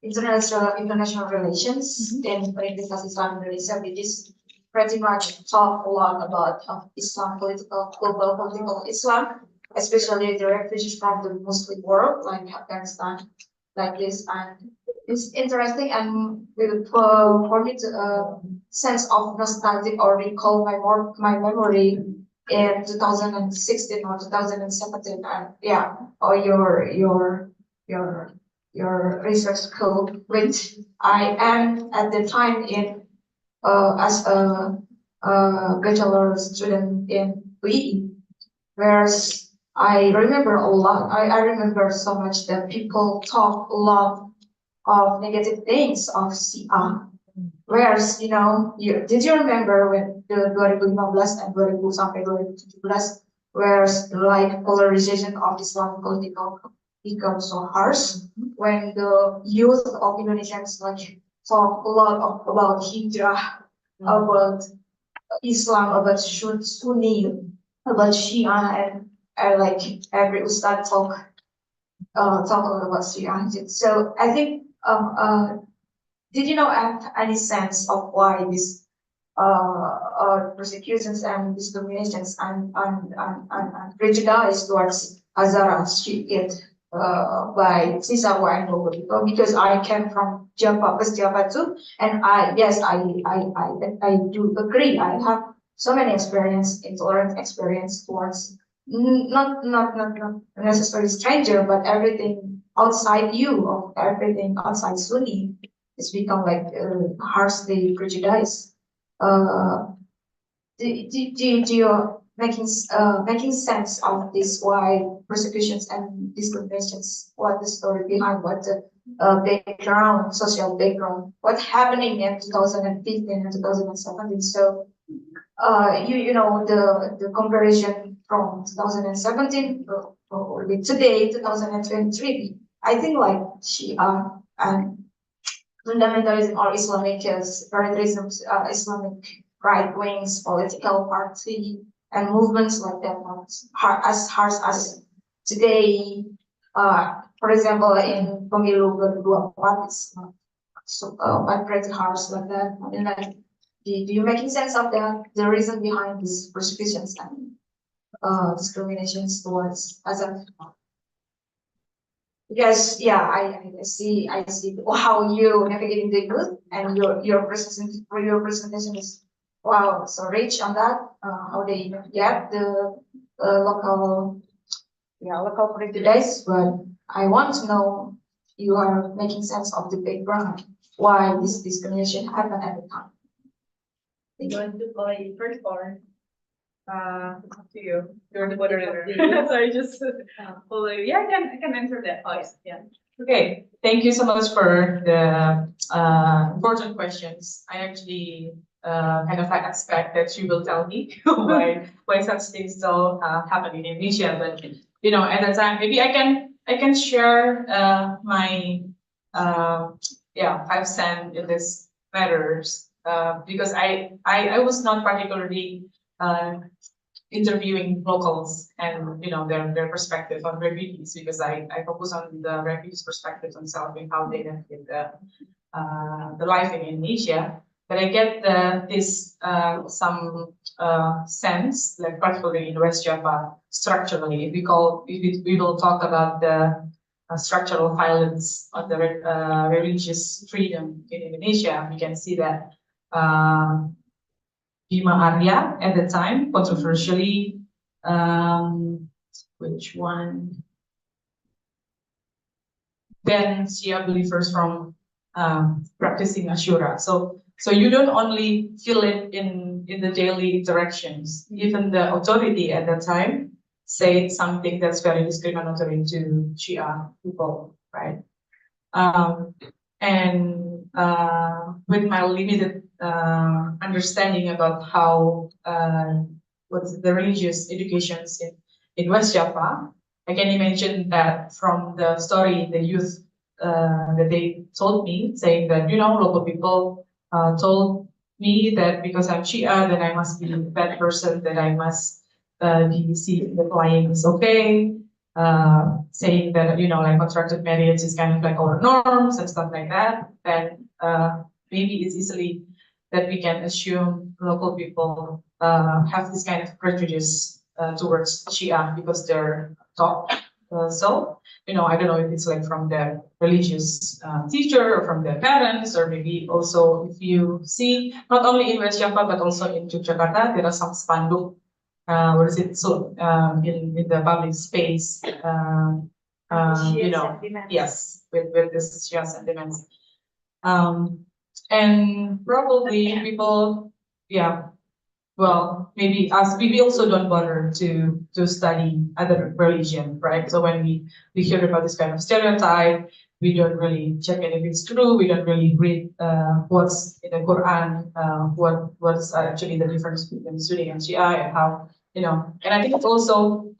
international relations in Realisa Islam Indonesia, which is pretty much talk a lot about Islam global political Islam, especially the refugees from the Muslim world like Afghanistan, like this. And it's interesting and for me to sense of nostalgic or recall my memory in 2016 or 2017, and yeah, or your research school, which I am at the time in as a bachelor student in UE, whereas I remember a lot. I remember so much that people talk a lot of negative things of CR. Whereas, did you remember when the 2015 and 2017, whereas like polarization of Islam political become so harsh, when the youth of Indonesians like talk a lot about hijrah, about Islam, about Sunni, about Shia, and like every Ustad talk a lot about Shia. So I think did you have any sense of why this persecutions and discriminations and prejudice towards Hazara street by Cisarua and local people? Because I came from Java, West Java too, and I do agree. I have so many intolerant experience towards not necessarily stranger, but everything outside you, of everything outside Sunni. it's become like harshly prejudiced. Do you making sense of this? Why persecutions and discriminations? What the story behind? What the background, social background? What's happening in 2015 and 2017? So you know the comparison from 2017 with today 2023. I think like Shia and fundamentalism or Islamic separatism, Islamic right wings political party and movements like that not as harsh as today. For example, in Pemilu 2024, it's not so but pretty harsh like that. And like, do you making sense of the reason behind these persecutions and discriminations towards Azam? Because yeah, I see how you navigating the youth and your presentation is wow so rich on that how they get the local prejudice, but I want to know you are making sense of the background why this discrimination happened at the time. You want to go first or? Up to you. You're the moderator. Sorry, just yeah, I can answer that. Oh, yeah. Okay, thank you so much for the important questions. I actually kind of like expect that you will tell me why such things still happen in Indonesia. But you know, at the time, maybe I can share my 5 cents in this matters because I was not particularly interviewing locals and you know their perspective on refugees because I focus on the refugees' perspectives themselves and how they navigate the life in Indonesia. But I get this some sense, like particularly in West Java, structurally, if we will talk about the structural violence on the religious freedom in Indonesia, we can see that Bima Arya at the time, controversially, which one? Then Shia believers from practicing Ashura. So you don't only feel it in the daily interactions. Even the authority at that time said something that's very discriminatory to Shia people, right? And with my limited understanding about how what's the religious educations in West Java, I can imagine that from the story the youth that they told me, saying that you know local people told me that because I'm Shia, then I must be a bad person, that I must be see that lying is okay. Saying that you know like contracted marriage is kind of like our norms and stuff like that, then maybe it's easily that we can assume local people have this kind of prejudice towards Shia because they're taught so. You know, I don't know if it's like from their religious teacher or from their parents, or maybe also if you see not only in West Java but also in Yogyakarta, there are some spanduk what is it? So in the public space, you know, sentiments. yes, with this Shia sentiments, and probably people, yeah, well, maybe us, we also don't bother to study other religion, right? So when we hear about this kind of stereotype, we don't really check it if it's true. We don't really read what's in the Quran, what's actually the difference between Sunni and Shia and how, you know. And I think it's also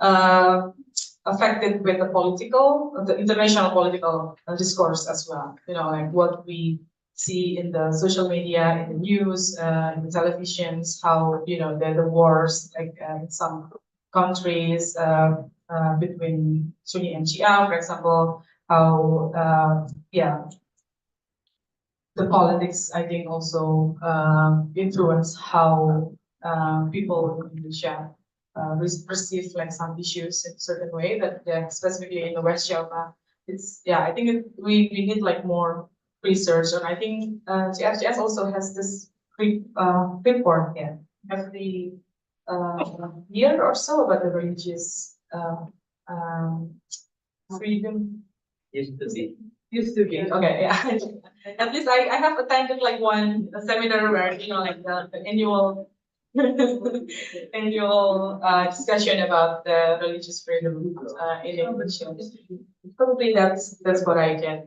affected with the international political discourse as well. You know, like what we see in the social media, in the news, in the televisions, how you know the wars like in some countries between Sunni and Shia, for example, how the politics I think also influence how people in Indonesia perceive like some issues in a certain way that specifically in the West Java. It's I think we need like more research, and I think GFGS also has this report every year or so about the religious freedom. Yesterday. Used to be, okay, yeah. At least I have attended like one seminar where, like the annual annual discussion about the religious freedom in Indonesia. Probably that's what I can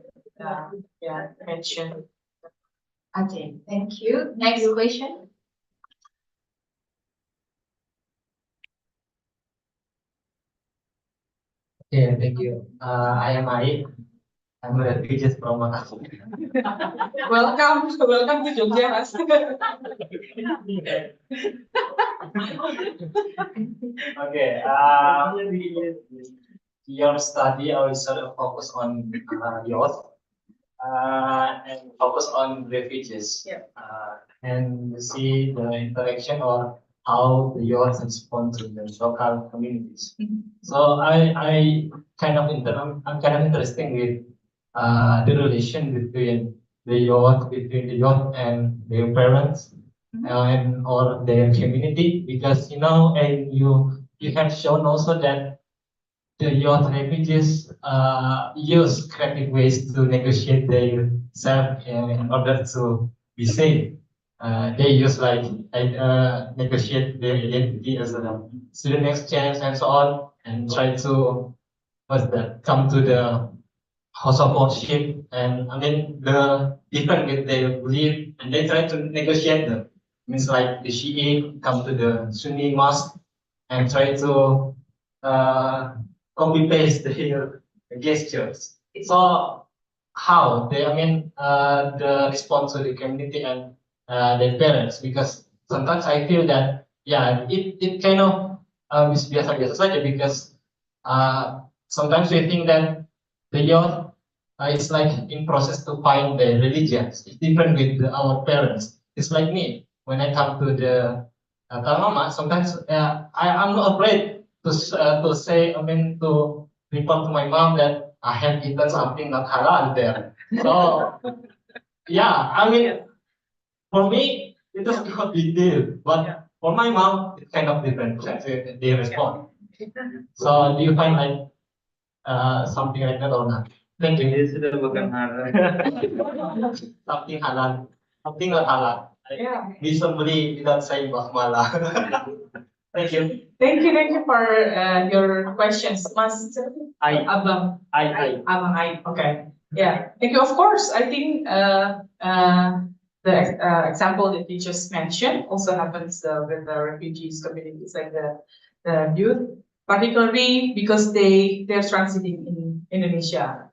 yeah mention. Okay, thank you. Next question. Yeah, thank you. I am Aik. I'm a refugee from Makassar. Welcome to Jogja, Mas. Okay. Your study also focus on youth and focus on refugees. Yeah. And you see the interaction or how the youth respond to the local communities. So I I'm kind of interested with the relation between between the youth and their parents and or their community, because and you have shown also that the youth refugees use creative ways to negotiate their self in order to be safe. They use negotiate their identity as a student exchange and so on, and try to come to the house of worship, and I mean the different with their belief, and they try to negotiate them. Means like the Shiite come to the Sunni mosque and try to copy paste their gestures. So how they, I mean, the response to the community and their parents, because sometimes I feel that yeah, it kind of is biasa-biasa saja, because sometimes we think that the youth is like in process to find the religions. It's different with our parents. It's like me when I come to the Mama. Sometimes I'm not afraid to say, I mean, to report to my mom that I have eaten something not halal there. So yeah, I mean, for me it is not a big deal, but for my mom it's kind of different. They respond. So do you find like something like that or not? Thank you. Dia sudah bukan halal. Something halal, something not halal. Yeah. Bisa beli without saying basmala. Thank you. Thank you for your questions, Mas. Abang. Abang Ai. Okay. Yeah. Thank you. Of course, I think the example that you just mentioned also happens with the refugees communities, like the youth, particularly because they're transiting in Indonesia,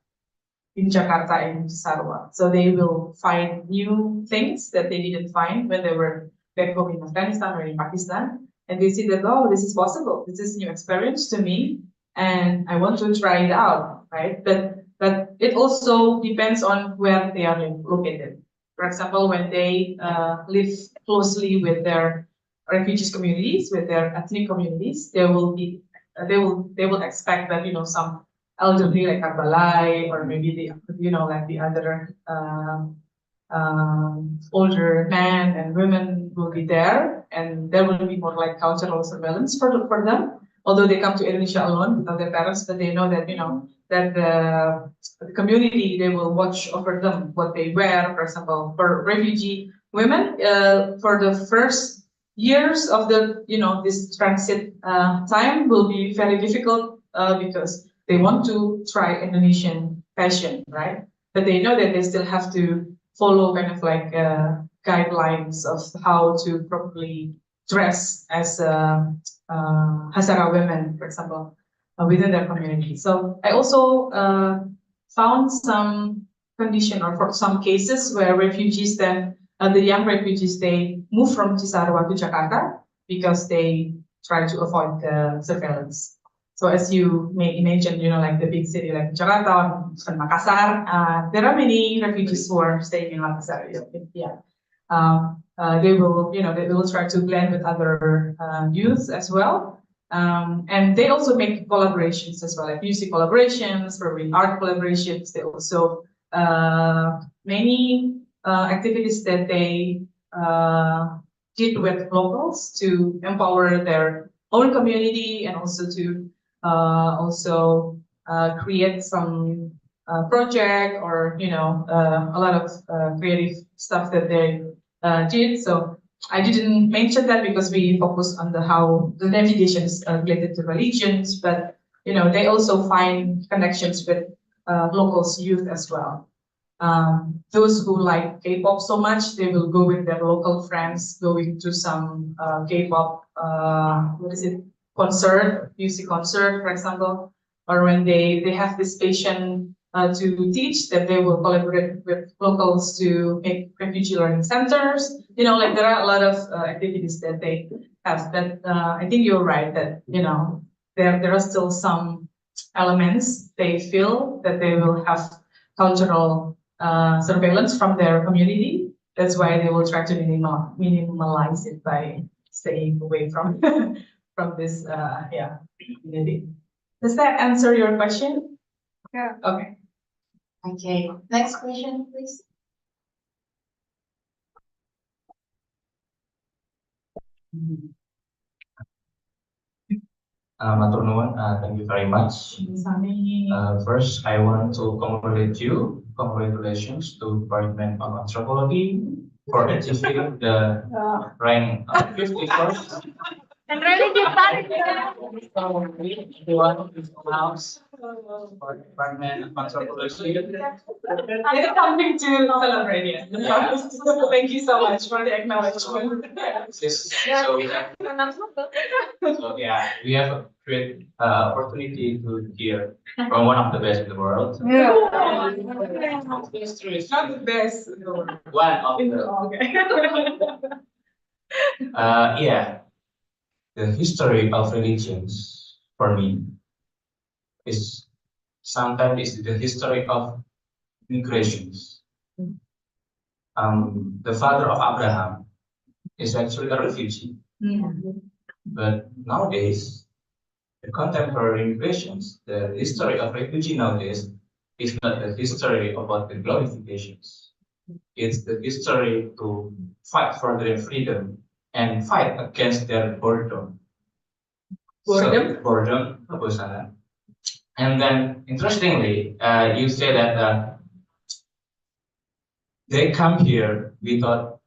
in Jakarta and Sarwa. So they will find new things that they didn't find when they were back home in Afghanistan or in Pakistan. And they see that, oh, this is possible. This is new experience to me, and I want to try it out, right? But it also depends on where they are located. For example, when they live closely with their refugees communities, with their ethnic communities, they will expect that some elderly like Karbalai, or maybe like the other older men and women will be there, and there will be more like cultural surveillance for them. Although they come to Indonesia alone without their parents, but they know that that the community, they will watch over them what they wear. For example, for refugee women, for the first years of the this transit time will be very difficult because they want to try Indonesian fashion, right? But they know that they still have to follow kind of like guidelines of how to properly dress as Hazara women, for example, within their community. So I also found some condition, or for some cases where refugees then, the young refugees, they move from Cisarua to Jakarta because they try to avoid the surveillance. So as you may imagine, like the big city like Jakarta and Makassar, there are many refugees who are staying in Makassar. Yeah. They will try to blend with other youths as well. And they also make collaborations as well, like music collaborations, probably art collaborations. They also many activities that they did with locals to empower their own community, and also to create some project or a lot of creative stuff that they did. So I didn't mention that because we focus on how the navigations are related to religions, but they also find connections with locals youth as well. Those who like K-pop so much, they will go with their local friends, going to some K-pop concert, music concert, for example, or when they have this passion to teach, that they will collaborate with locals to make refugee learning centers. Like there are a lot of activities that they have. But I think you're right that there are still some elements they feel that they will have cultural surveillance from their community. That's why they will try to minimalize it by staying away from from this community. Does that answer your question? Yeah. Okay. Okay. Next question, please. Matur nuwun, thank you very much. First, I want to congratulations to Department of Anthropology for achieving the rank 51st. And really deep Everyone in the house for Department of Anthropology. I'm coming to celebrate it. Thank you so much for the acknowledgement. So we have, we have a great opportunity to hear from one of the best in the world. Yeah. It's true. It's not the best in the world. One of the. Okay. The history of religions for me is sometimes the history of migrations. The father of Abraham is actually a refugee, but nowadays the contemporary migrations, the history of refugee nowadays is not the history about the glorifications. It's the history to fight for their freedom and fight against their boredom. Boredom, kebosanan. And then, interestingly, you say that they come here without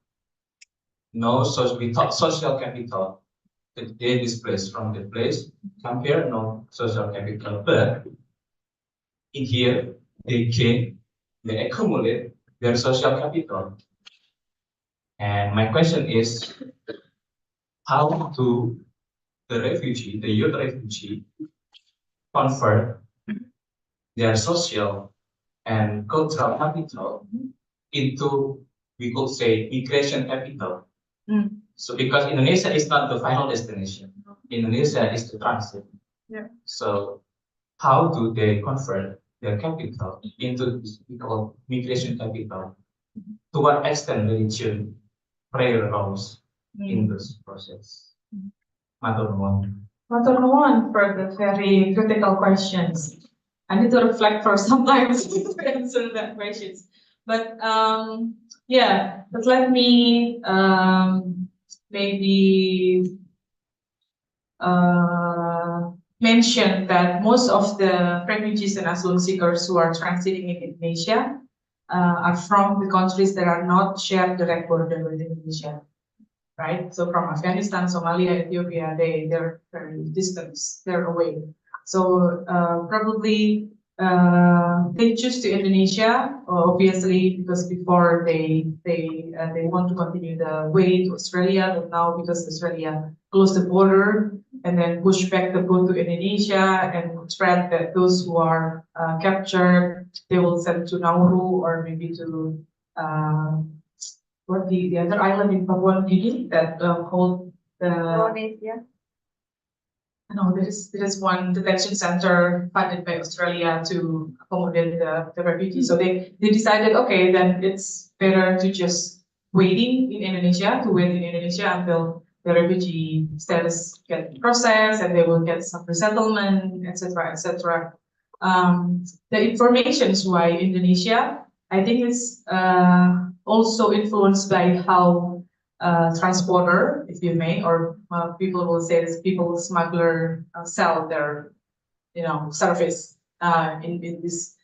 without social capital. They displaced from the place, come here, no social capital, but in here they accumulate their social capital. And my question is, how do the youth refugee, convert their social and cultural capital into, we could say, migration capital? So because Indonesia is not the final destination, Indonesia is the transit. Yeah. So how do they convert their capital into this migration capital? To what extent religion play roles in this process? Matur nuwun. Matur nuwun for the very critical questions. I need to reflect for some time to answer that questions. But but let me maybe mention that most of the refugees and asylum seekers who are transiting in Indonesia are from the countries that are not shared direct border with Indonesia, right? So from Afghanistan, Somalia, Ethiopia, they're very distant, they're away. So probably they choose to Indonesia, obviously, because before they want to continue the way to Australia, but now because Australia closed the border and then push back the boat to Indonesia and spread that those who are captured, they will send to Nauru or maybe to what the other island in Papua New Guinea that hold the Indonesia. no, there is one detention center funded by Australia to accommodate the refugees. So they decided, okay, then it's better to just wait in Indonesia until the refugee status get processed and they will get some resettlement, etc., etc. The information is why Indonesia, I think it's also influenced by how transporter, if you may, or people will say this, people smuggler sell their, service in this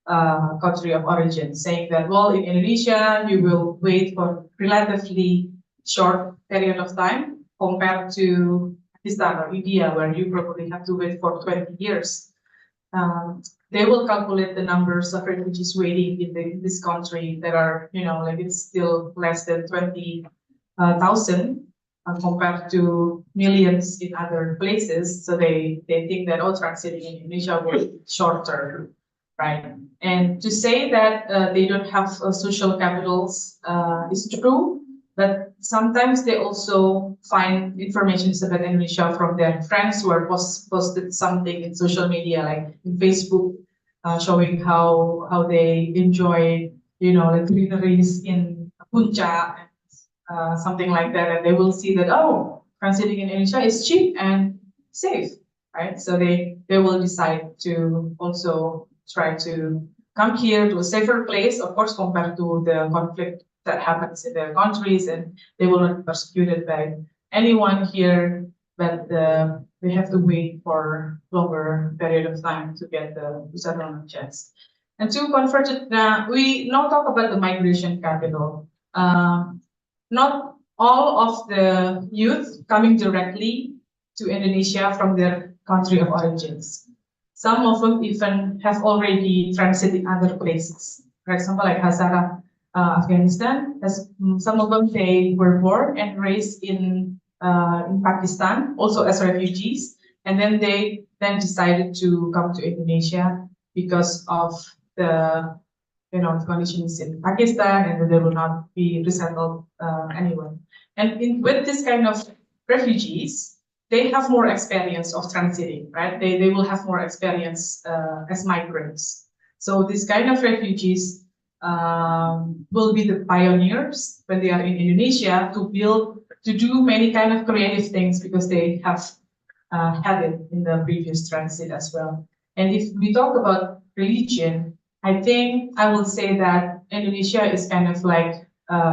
country of origin, saying that, well, in Indonesia, you will wait for relatively short period of time compared to Pakistan or India, where you probably have to wait for 20 years. They will calculate the numbers of refugees waiting in this country that are, like it's still less than 20,000 compared to millions in other places. So they think that, transiting in Indonesia will be shorter, right? And to say that they don't have social capitals is true, but sometimes they also find information about Indonesia from their friends who are posted something in social media, like in Facebook, showing how they enjoy, like greeneries in Puncak, something like that, and they will see that, transiting in Indonesia is cheap and safe, right? So they will decide to also try to come here to a safer place, of course, compared to the conflict that happens in their countries, and they will not be persecuted by anyone here, but they have to wait for longer period of time to get the resettlement chance. And to convert it, we now talk about the migration capital. Not all of the youth coming directly to Indonesia from their country of origins. Some of them even have already transited in other places. For example, like Hazara, Afghanistan. Some of them, they were born and raised in Pakistan, also as refugees, and then they decided to come to Indonesia because of the conditions in Pakistan, and they will not be resettled anywhere. And with this kind of refugees, they have more experience of transiting, right? They will have more experience as migrants. So this kind of refugees will be the pioneers when they are in Indonesia to do many kind of creative things, because they have had it in the previous transit as well. And if we talk about religion, I think I will say that Indonesia is kind of like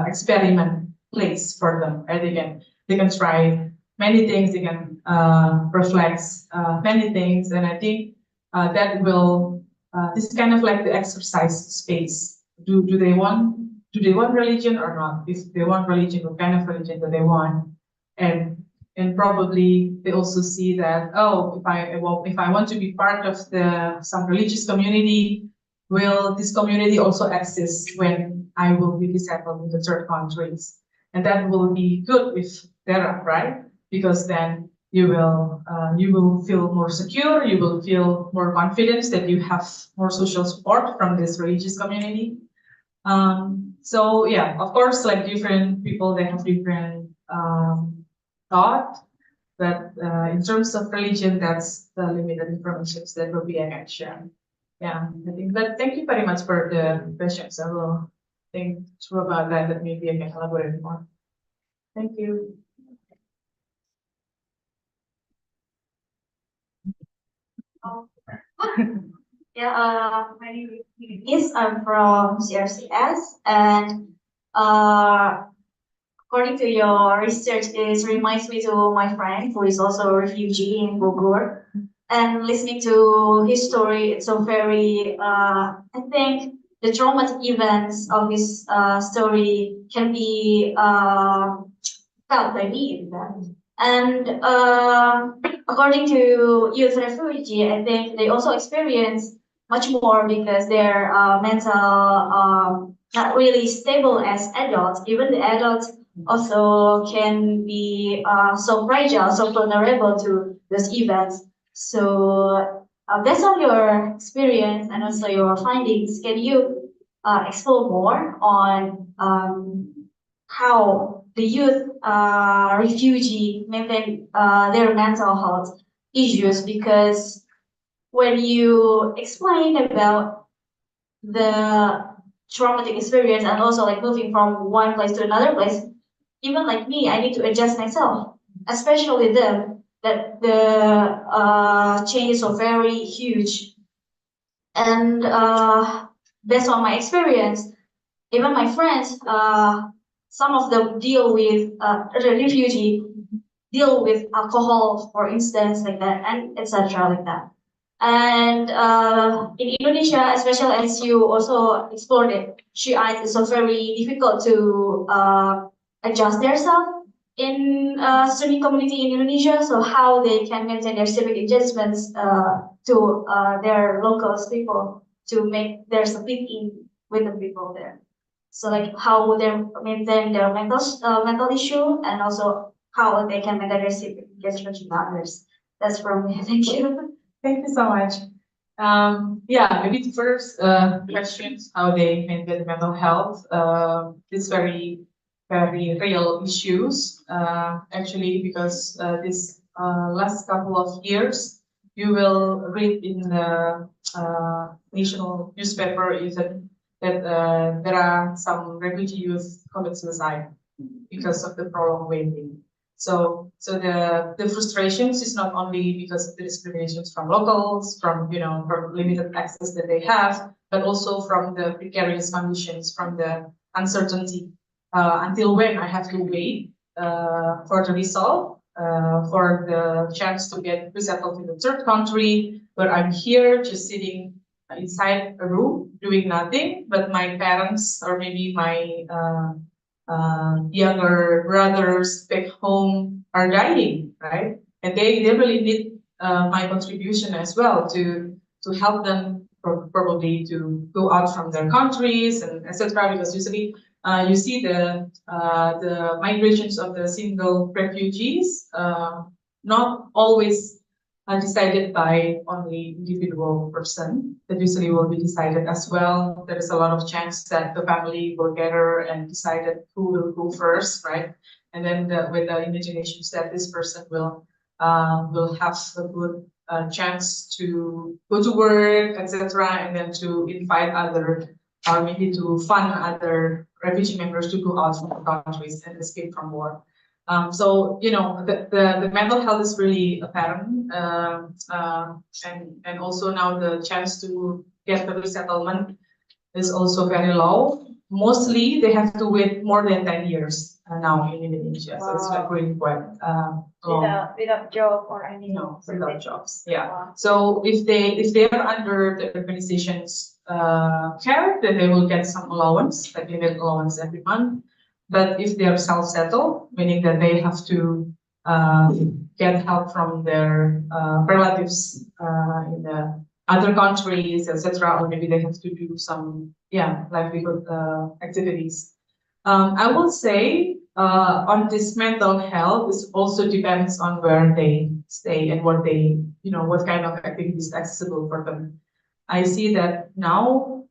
experiment place for them, right? They can try many things, they can reflect many things, and I think that will this is kind of like the exercise space. Do they want religion or not? If they want religion, what kind of religion do they want? And probably they also see that, if I want to be part of some religious community, will this community also exist when I will be resettled in the third countries? And that will be good if they're right, because then you will feel more secure, you will feel more confidence that you have more social support from this religious community. So yeah, of course, like different people, they have different thought, but in terms of religion, that's the limited information that will be I can share. Yeah, I think. But thank you very much for the questions. I will think through about that maybe I can elaborate more. Thank you. My name is I'm from CRCS, and according to your research, it reminds me to my friend who is also a refugee in Bogor. And listening to his story, it's so very, I think the traumatic events of his story can be felt by me in that. And according to youth refugee, I think they also experience much more because their mental not really stable as adults. Even the adults also can be so fragile, so vulnerable to those events. So based on your experience and also your findings, can you explore more on how the youth refugee maintain their mental health issues? Because when you explain about the traumatic experience and also like moving from one place to another place, even like me, I need to adjust myself, especially them, that the changes are very huge. And based on my experience, even my friends, some of them deal with refugee, deal with alcohol, for instance, like that, and etc. like that. And in Indonesia, especially as you also explored it, Shiites is so very difficult to adjust themselves in Sunni community in Indonesia. So how they can maintain their civic adjustments to their locals people to make their fit in with the people there. So like how would they maintain their mental issue and also how they can maintain their civic engagement with others. That's from me. Thank you. Thank you so much. Yeah, maybe the first questions, how they maintain mental health, is very, very real issues. Actually, because this last couple of years, you will read in the national newspaper even that there are some refugee youth commit suicide because of the prolonged waiting. So the frustrations is not only because of the discriminations from locals, from from limited access that they have, but also from the precarious conditions, from the uncertainty. Until when I have to wait for the result, for the chance to get resettled in the third country, where I'm here just sitting inside a room doing nothing, but my parents or maybe my younger brothers back home are dying, right? And they really need my contribution as well to help them probably to go out from their countries and etc. Because usually you see the migrations of the single refugees not always decided by only individual person. That usually will be decided as well. There is a lot of chance that the family will gather and decided who will go first, right? And then with the imaginations that this person will have a good chance to go to work, etc., and then to invite other or maybe to fund other refugee members to go out from the countries and escape from war. So the mental health is really apparent, and also now the chance to get the resettlement is also very low. Mostly they have to wait more than 10 years now in Indonesia. So it's like really quite long. Without job or any Without jobs. Yeah. Wow. So if they are under the organization's care, then they will get some allowance, like limit allowance every month. But if they are self-settled, meaning that they have to get help from their relatives in the other countries, etc., or maybe they have to do some livelihood activities. I will say on this mental health, this also depends on where they stay and what what kind of activities is accessible for them. I see that now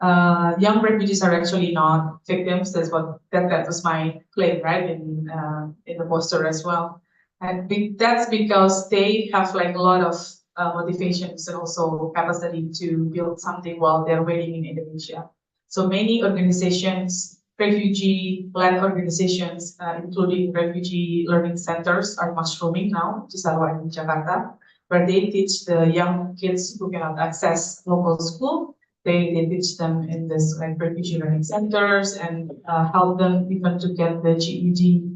young refugees are actually not victims. That was my claim, right, in the poster as well. And that's because they have like a lot of motivations and also capacity to build something while they're waiting in Indonesia. So many organizations, refugee-led organizations, including refugee learning centers, are mushrooming now, in Jakarta, where they teach the young kids who cannot access local school. They teach them in this like refugee learning centers and help them even to get the GED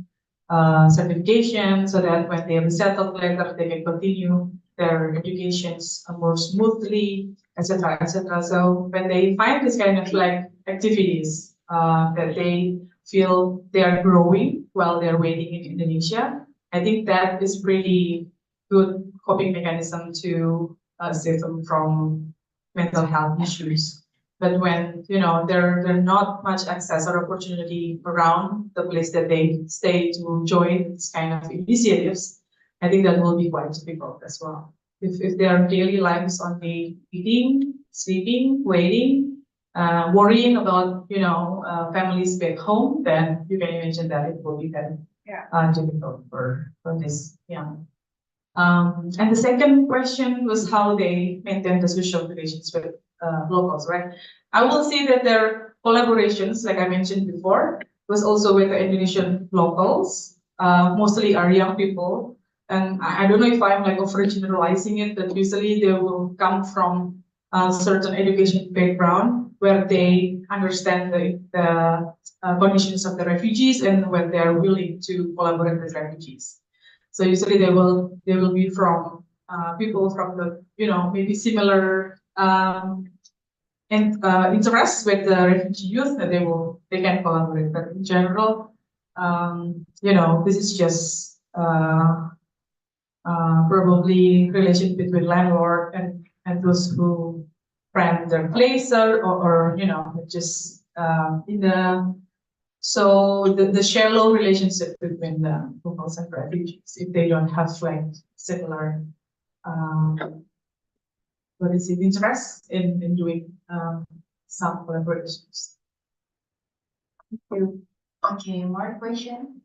certification, so that when they are resettled later, they can continue their educations more smoothly, etc., etc. So when they find this kind of like activities that they feel they are growing while they're waiting in Indonesia, I think that is really good coping mechanism to save them from mental health issues. But when there are not much access or opportunity around the place that they stay to join this kind of initiatives, I think that will be quite difficult as well. If their daily lives only eating, sleeping, waiting, worrying about families back home, then you can imagine that it will be very difficult for this young. And the second question was how they maintain the social relations with locals, right? I will say that their collaborations, like I mentioned before, was also with the Indonesian locals, mostly are young people. And I don't know if I'm like overgeneralizing it, but usually they will come from a certain education background where they understand the conditions of the refugees and when they are willing to collaborate with refugees. So usually they will be from people from the, maybe similar interests with the refugee youth, that they can collaborate. But in general, this is just probably relation between landlord and those who rent their place, or just in the so the shallow relationship between the locals and refugees, if they don't have like similar what is it, interest in doing some collaborations. Thank you. Okay, more question?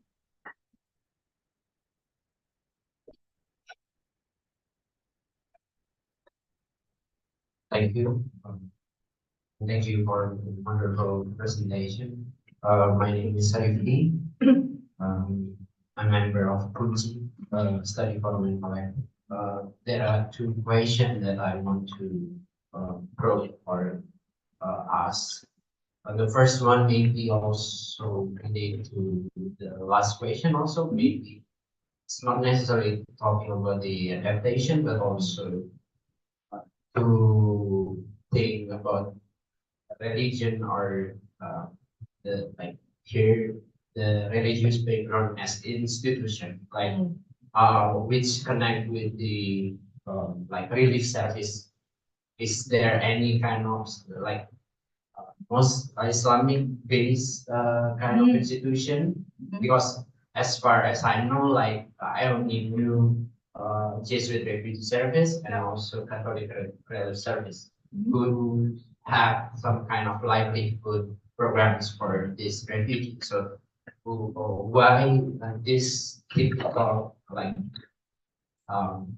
Thank you. Thank you for the wonderful presentation. My name is Sarifli. I'm a member of PUNSI, Study Forum and Collect. There are two questions that I want to probe or ask. The first one may be also related to the last question also. Maybe it's not necessarily talking about the adaptation, but also to think about religion or the like here the religious background as institution, like which connect with the like relief service. Is there any kind of like most Islamic based kind of institution? Because as far as I know, like I only knew Jesuit Refugee Service and also Catholic Relief Service, who have some kind of livelihood programs for these refugees. So why this typical like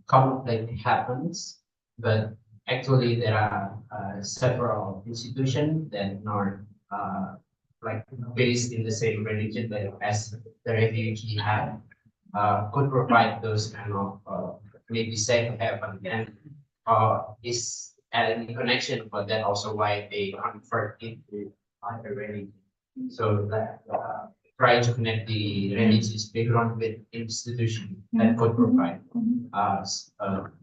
conflict happens, but actually there are several institutions that are like based in the same religion that as the refugee have, could provide those kind of maybe safe haven, and is any connection, but then also why they convert into other religion. So that try to connect the religious background with institution that could provide.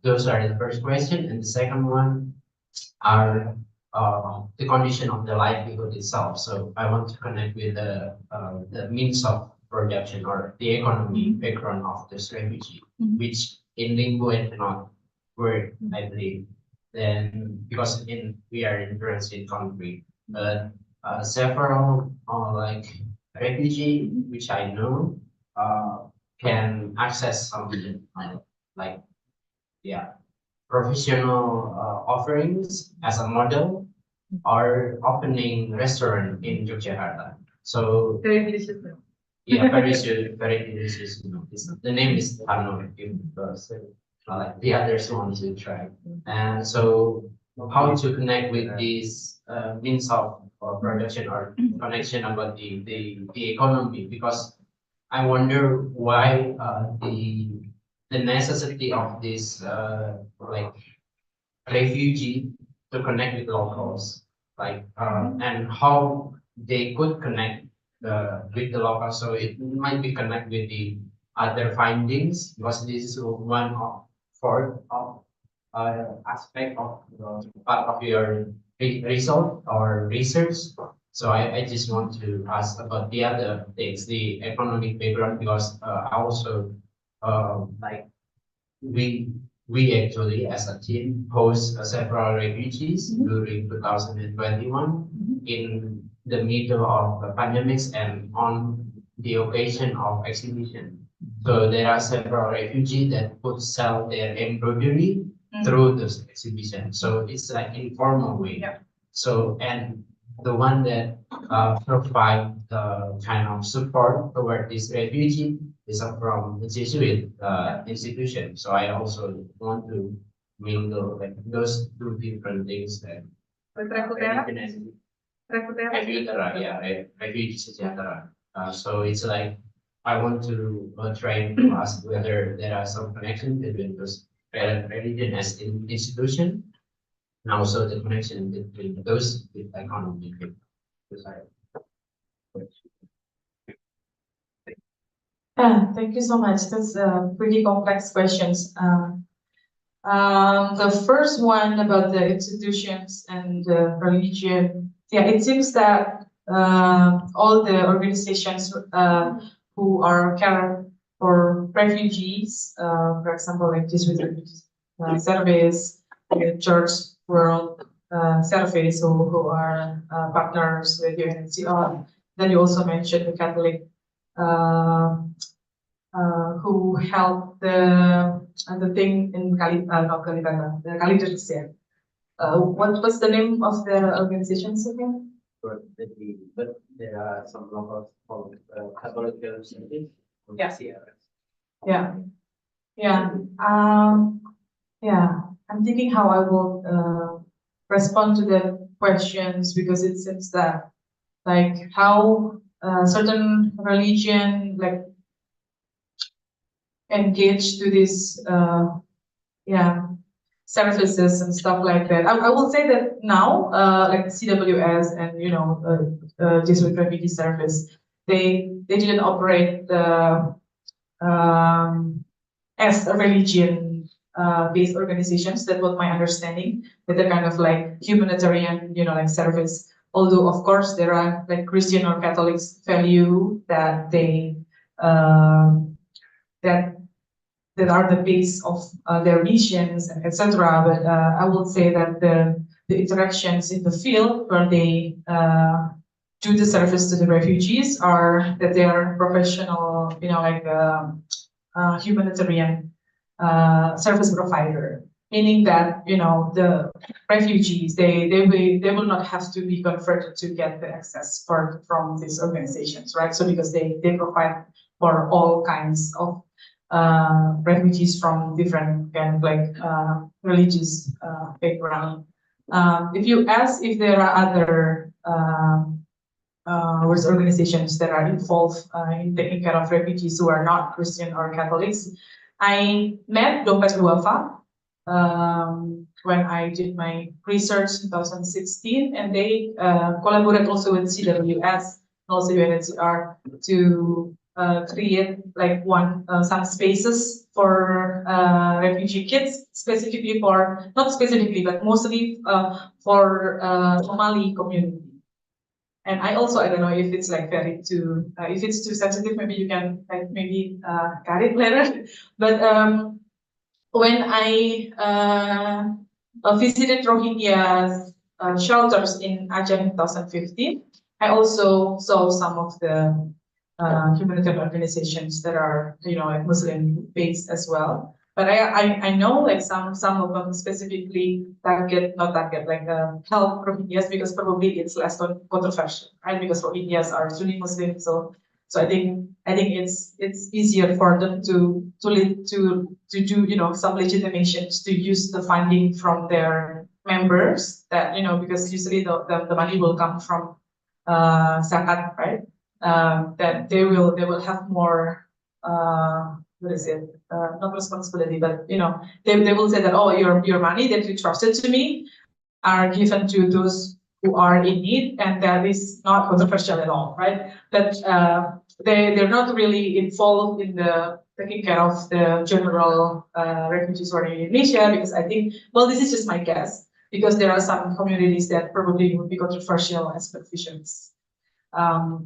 Those are the first question, and the second one are the condition of the livelihood itself. So I want to connect with the means of production or the economy background of this refugee, which in Linguan cannot work, I believe. Then because we are in transit country, but several like refugee which I know can access some like yeah professional offerings as a model, or opening restaurant in Yogyakarta. So Very delicious. yeah, very delicious. The name is Tano, like the others want to try. And so how to connect with these means of production or connection about the economy, because I wonder why the necessity of this like refugee to connect with locals, like and how they could connect with the locals. So it might be connect with the other findings, because this is one of four of aspect of part of your result or research. So I just want to ask about the other things, the economic background, because I also like we we actually as a team host several refugees during 2021 in the middle of the pandemics and on the occasion of exhibition. So there are several refugees that would sell their embroidery through this exhibition. So it's like informal way. So and the one that provide the kind of support toward this refugee is from the Jesuit institution. So I also want to mingle like those two different things that refugee sejahtera. So it's like I want to try to ask whether there are some connection between those religion as an institution, and also the connection between those with economy. Thank you so much. That's pretty complex questions. The first one about the institutions and the religion. Yeah, it seems that all the organizations who are care for refugees, for example, like this with refugees service, the church world service, who are partners with UNHCR. Then you also mentioned the Catholic who helped the thing in not Kalibata, the Kaliders, yeah. What was the name of the organizations again? But there are some local Catholic services. Yeah. CRS. Yeah, yeah, yeah. I'm thinking how I will respond to the questions because it seems that like how certain religion like engage to this yeah services and stuff like that. I will say that now like CWS and Jesuit Refugee Service, they didn't operate as a religion based organizations. That was my understanding. That they're kind of like humanitarian, like service. Although of course there are like Christian or Catholics value that they that that are the base of their missions, etc. But I would say that the interactions in the field where they do the service to the refugees are that they are professional, like humanitarian service provider, meaning that the refugees they will not have to be converted to get the access from these organizations, right? So because they provide for all kinds of refugees from different kind of like religious background. If you ask if there are other organizations that are involved in taking care of refugees who are not Christian or Catholics, I met Dompet Duafa when I did my research in 2016, and they collaborate also with CWS and also UNHCR to create like some spaces for refugee kids, specifically for, not specifically, but mostly for Somali community. And I don't know if it's like if it's too sensitive, maybe you can like cut it later. But when I visited Rohingya shelters in Aceh in 2015, I also saw some of the humanitarian organizations that are like Muslim based as well. But I know like some of them specifically not target like help Rohingyas because probably it's less controversial, right? Because Rohingyas are Sunni Muslim, so I think it's easier for them to do some legitimations to use the funding from their members that because usually the money will come from zakat, right? That they will have more what is it? Not responsibility, but they will say that, oh, your money that you trusted to me are given to those who are in need, and that is not controversial at all, right? That they're not really involved in the taking care of the general refugees who are in Indonesia, because I think, well, this is just my guess, because there are some communities that probably would be controversial as petitions.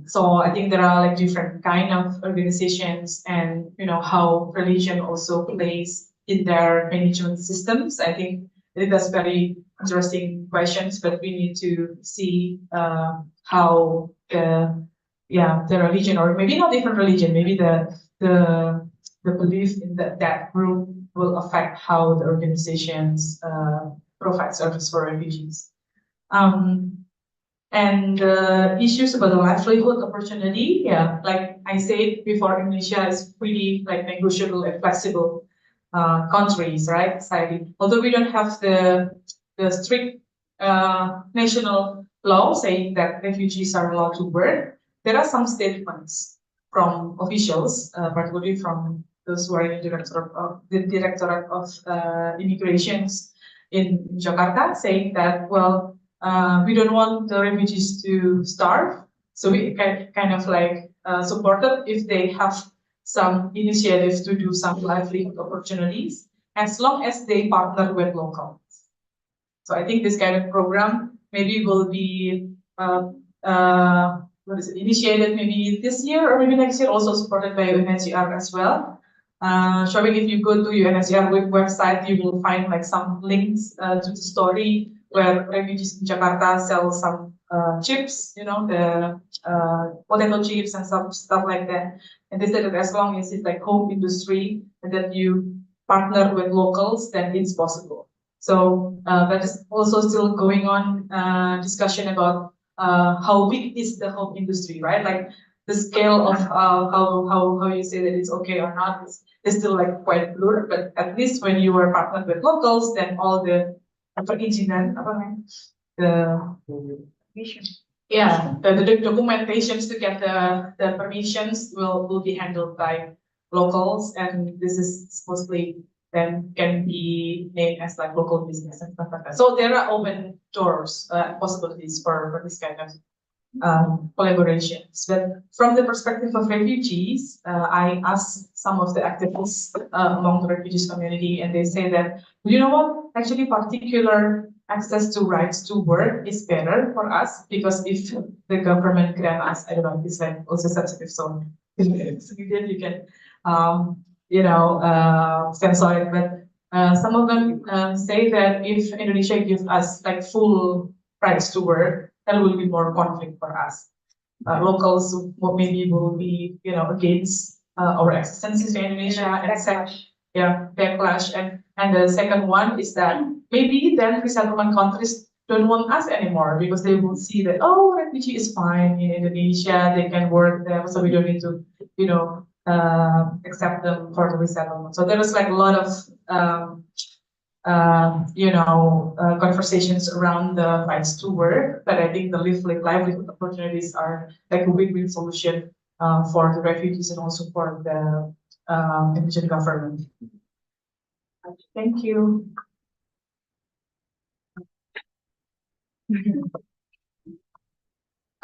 So I think there are like different kind of organizations, and how religion also plays in their management systems. I think that's very interesting questions, but we need to see how the religion, or maybe not even religion, maybe the belief in that group will affect how the organizations provide service for refugees. And issues about the livelihood opportunity, yeah, like I said before, Indonesia is pretty like negotiable and flexible countries, right? Society. Although we don't have the strict national law saying that refugees are allowed to work, there are some statements from officials, particularly from those who are in the Directorate of Immigrations in Jakarta, saying that, well, we don't want the refugees to starve, so we can kind of like support them if they have some initiatives to do some livelihood opportunities. as long as they partner with locals. So I think this kind of program maybe will be initiated maybe this year or maybe next year, also supported by UNHCR as well. Showing if you go to UNHCR website, you will find like some links to the story where refugees in Jakarta sell some chips, you know, the potato chips and some stuff like that. And they said that as long as it's like home industry and that you partner with locals, then it's possible. So that is also still going on discussion about how big is the home industry, right? Like the scale of how you say that it's okay or not is still like quite blurred. But at least when you are partnered with locals, then all the perizinan, apa namanya, the documentations to get the permissions will be handled by locals, and this is supposedly then can be named as like local business and stuff like that. So there are open doors, possibilities for this kind of collaborations. But from the perspective of refugees, I asked some of the activists among the refugees community, and they say that, you know what, actually particular access to rights to work is better for us, because if the government grant us, I don't know, it's like also sensitive, so you can, censor it. But some of them say that if Indonesia gives us like full rights to work, that will be more conflict for us. Locals maybe will be, against our existence in Indonesia, and backlash. And the second one is that maybe then resettlement countries don't want us anymore, because they will see that, oh, refugee is fine in Indonesia, they can work there, so we don't need to, accept them for the resettlement. So there is like a lot of conversations around the rights to work, but I think the livelihood opportunities are like a win-win solution for the refugees and also for the Indonesian government. Thank you.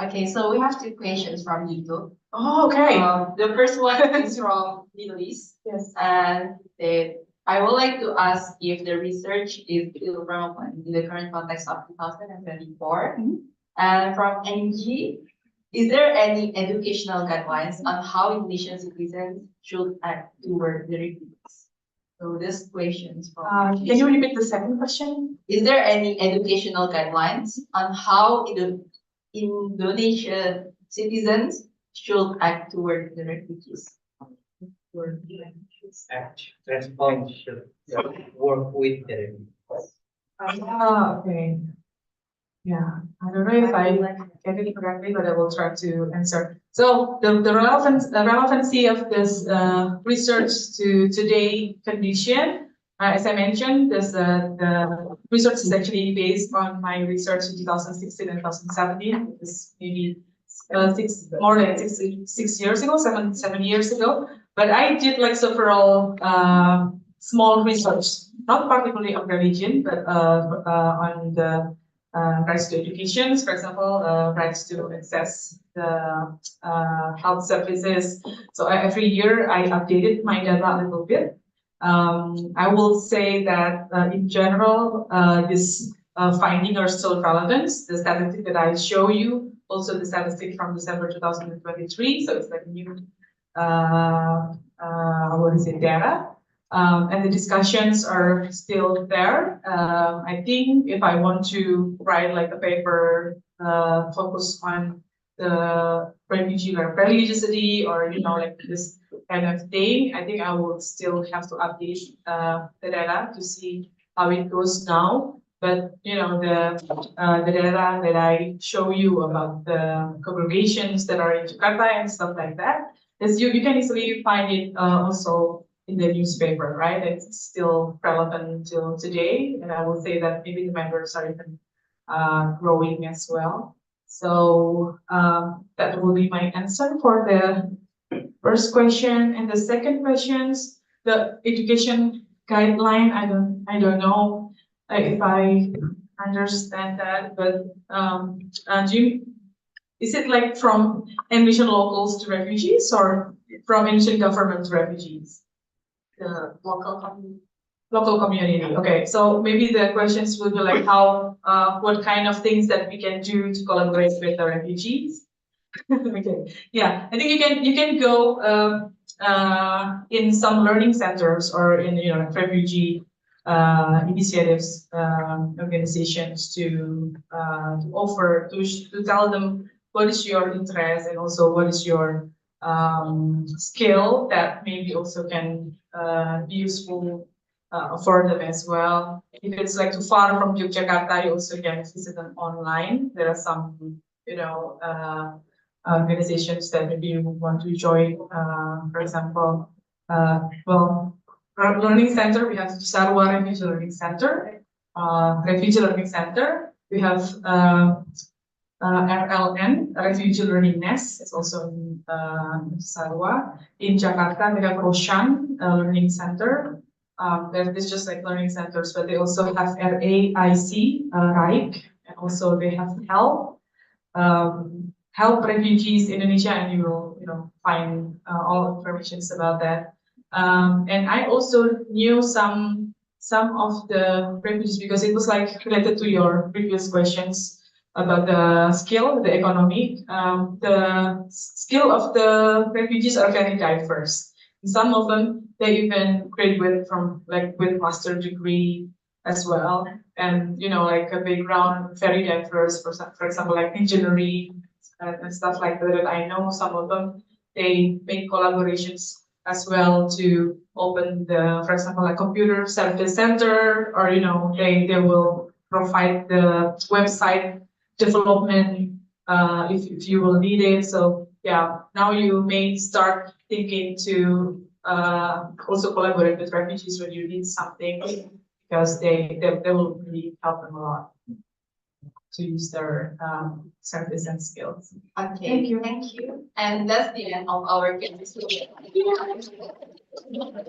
Okay, so we have two questions from YouTube. Oh, okay. The first one is from Middle East. Yes. And I would like to ask if the research is still relevant in the current context of 2024. And from NG, is there any educational guidelines on how Indonesian citizens should act toward the refugees? So this questions from. Can you repeat the second question? Is there any educational guidelines on how Indonesian citizens should act toward the refugees? Respond should work with the refugees. Okay. Yeah, I don't know if I get it correctly, but I will try to answer. So the relevancy of this research to today condition, as I mentioned, the research is actually based on my research in 2016 and 2017. It's maybe more than six years ago, seven years ago. But I did like several small research, not particularly on religion, but on the rights to education, for example, rights to access the health services. So every year I updated my data a little bit. I will say that in general, this finding are still relevant. The statistic that I show you, also the statistic from December 2023, so it's like new, data. And the discussions are still there. I think if I want to write like a paper focus on the refugee religiosity or like this kind of thing, I think I will still have to update the data to see how it goes now. But the data that I show you about the congregations that are in Jakarta and stuff like that, is you can easily find it also in the newspaper, right? It's still relevant until today, and I will say that maybe the members are even growing as well. So that will be my answer for the first question. And the second questions, the education guideline, I don't know if I understand that, but is it like from Indonesian locals to refugees or from Indonesian government to refugees? The local community. local community. Okay, so maybe the questions will be like how, what kind of things that we can do to collaborate with the refugees. Okay, yeah, I think you can go in some learning centers or in like refugee initiatives organizations to offer to tell them what is your interest and also what is your skill that maybe also can be useful for them as well. If it's like too far from Yogyakarta, you also can visit them online. There are some, organizations that maybe you want to join. For example, well, our learning center, we have Sarwa Refugee Learning Center, Refugee Learning Center. We have RLN, Refugee Learning Nest, is also in Sarwa. In Jakarta, we have Roshan Learning Center. There's just like learning centers, but they also have RAIC, RAIC, and also they have help refugees in Indonesia, and you will find all information about that. And I also knew some of the refugees because it was like related to your previous questions about the skill, the economy. The skill of the refugees are very diverse. Some of them, they even graduate from like with master degree as well. And, like a background very diverse, for example, like engineering and stuff like that. I know some of them, they make collaborations as well to open for example, like computer service center, or, they will provide the website development if you will need it. So yeah, now you may start thinking to also collaborate with refugees when you need something, because they will really help them a lot to use their service and skills. Okay, thank you. And that's the end of our Q&A.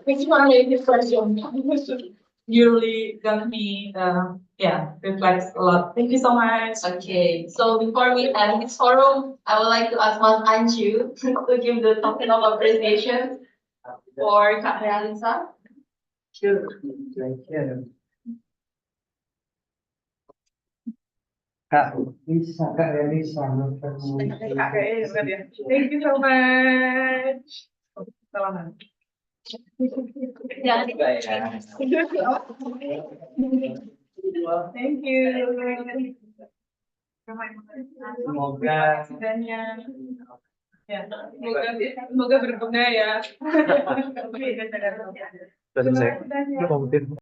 Which one made this question? You really got me, reflects a lot. Thank you so much. Okay, so before we end this forum, I would like to ask Mas Anju to give the token of appreciation for Kak Realisa. Sure. Thank you. Kak Realisa. Thank you so much. Salaman. Yeah. Thank you. Semoga Ya, semoga berguna ya. selesai.